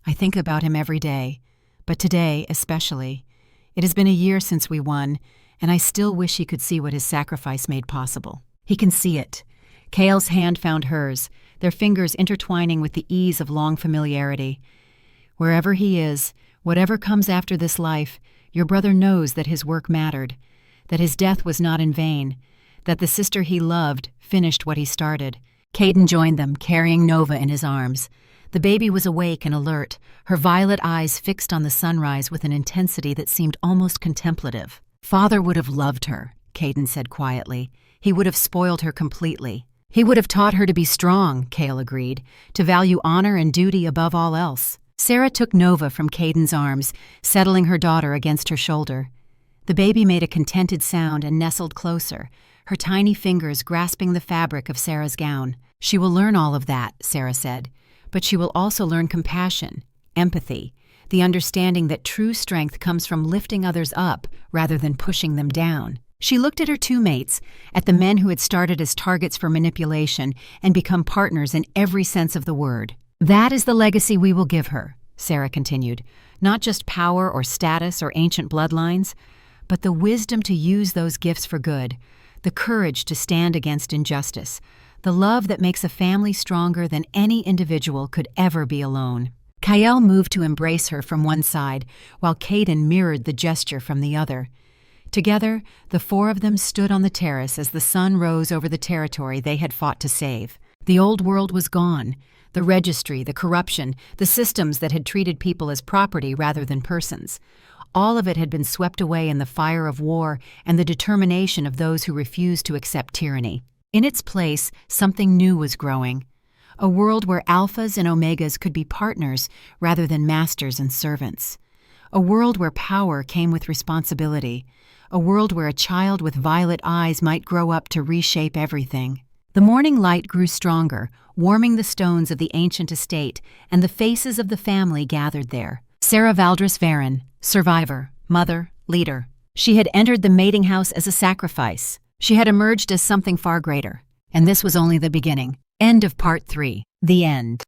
"I think about him every day, but today especially. It has been a year since we won, and I still wish he could see what his sacrifice made possible." "He can see it." Kale's hand found hers, their fingers intertwining with the ease of long familiarity. "Wherever he is, whatever comes after this life, your brother knows that his work mattered, that his death was not in vain, that the sister he loved finished what he started." Caden joined them, carrying Nova in his arms. The baby was awake and alert, her violet eyes fixed on the sunrise with an intensity that seemed almost contemplative. "Father would have loved her," Caden said quietly. "He would have spoiled her completely." "He would have taught her to be strong," Kale agreed, "to value honor and duty above all else." Sera took Nova from Caden's arms, settling her daughter against her shoulder. The baby made a contented sound and nestled closer, her tiny fingers grasping the fabric of Sera's gown. "She will learn all of that," Sera said, "but she will also learn compassion, empathy, the understanding that true strength comes from lifting others up rather than pushing them down." She looked at her two mates, at the men who had started as targets for manipulation and become partners in every sense of the word. "That is the legacy we will give her," Sera continued. "Not just power or status or ancient bloodlines, but the wisdom to use those gifts for good, the courage to stand against injustice, the love that makes a family stronger than any individual could ever be alone." Kyle moved to embrace her from one side, while Caden mirrored the gesture from the other. Together, the four of them stood on the terrace as the sun rose over the territory they had fought to save. The old world was gone. The registry, the corruption, the systems that had treated people as property rather than persons. All of it had been swept away in the fire of war and the determination of those who refused to accept tyranny. In its place, something new was growing. A world where alphas and omegas could be partners rather than masters and servants. A world where power came with responsibility. A world where a child with violet eyes might grow up to reshape everything. The morning light grew stronger, warming the stones of the ancient estate, and the faces of the family gathered there. Sera Valdris Varen, survivor, mother, leader. She had entered the mating house as a sacrifice. She had emerged as something far greater. And this was only the beginning. End of Part 3. The End.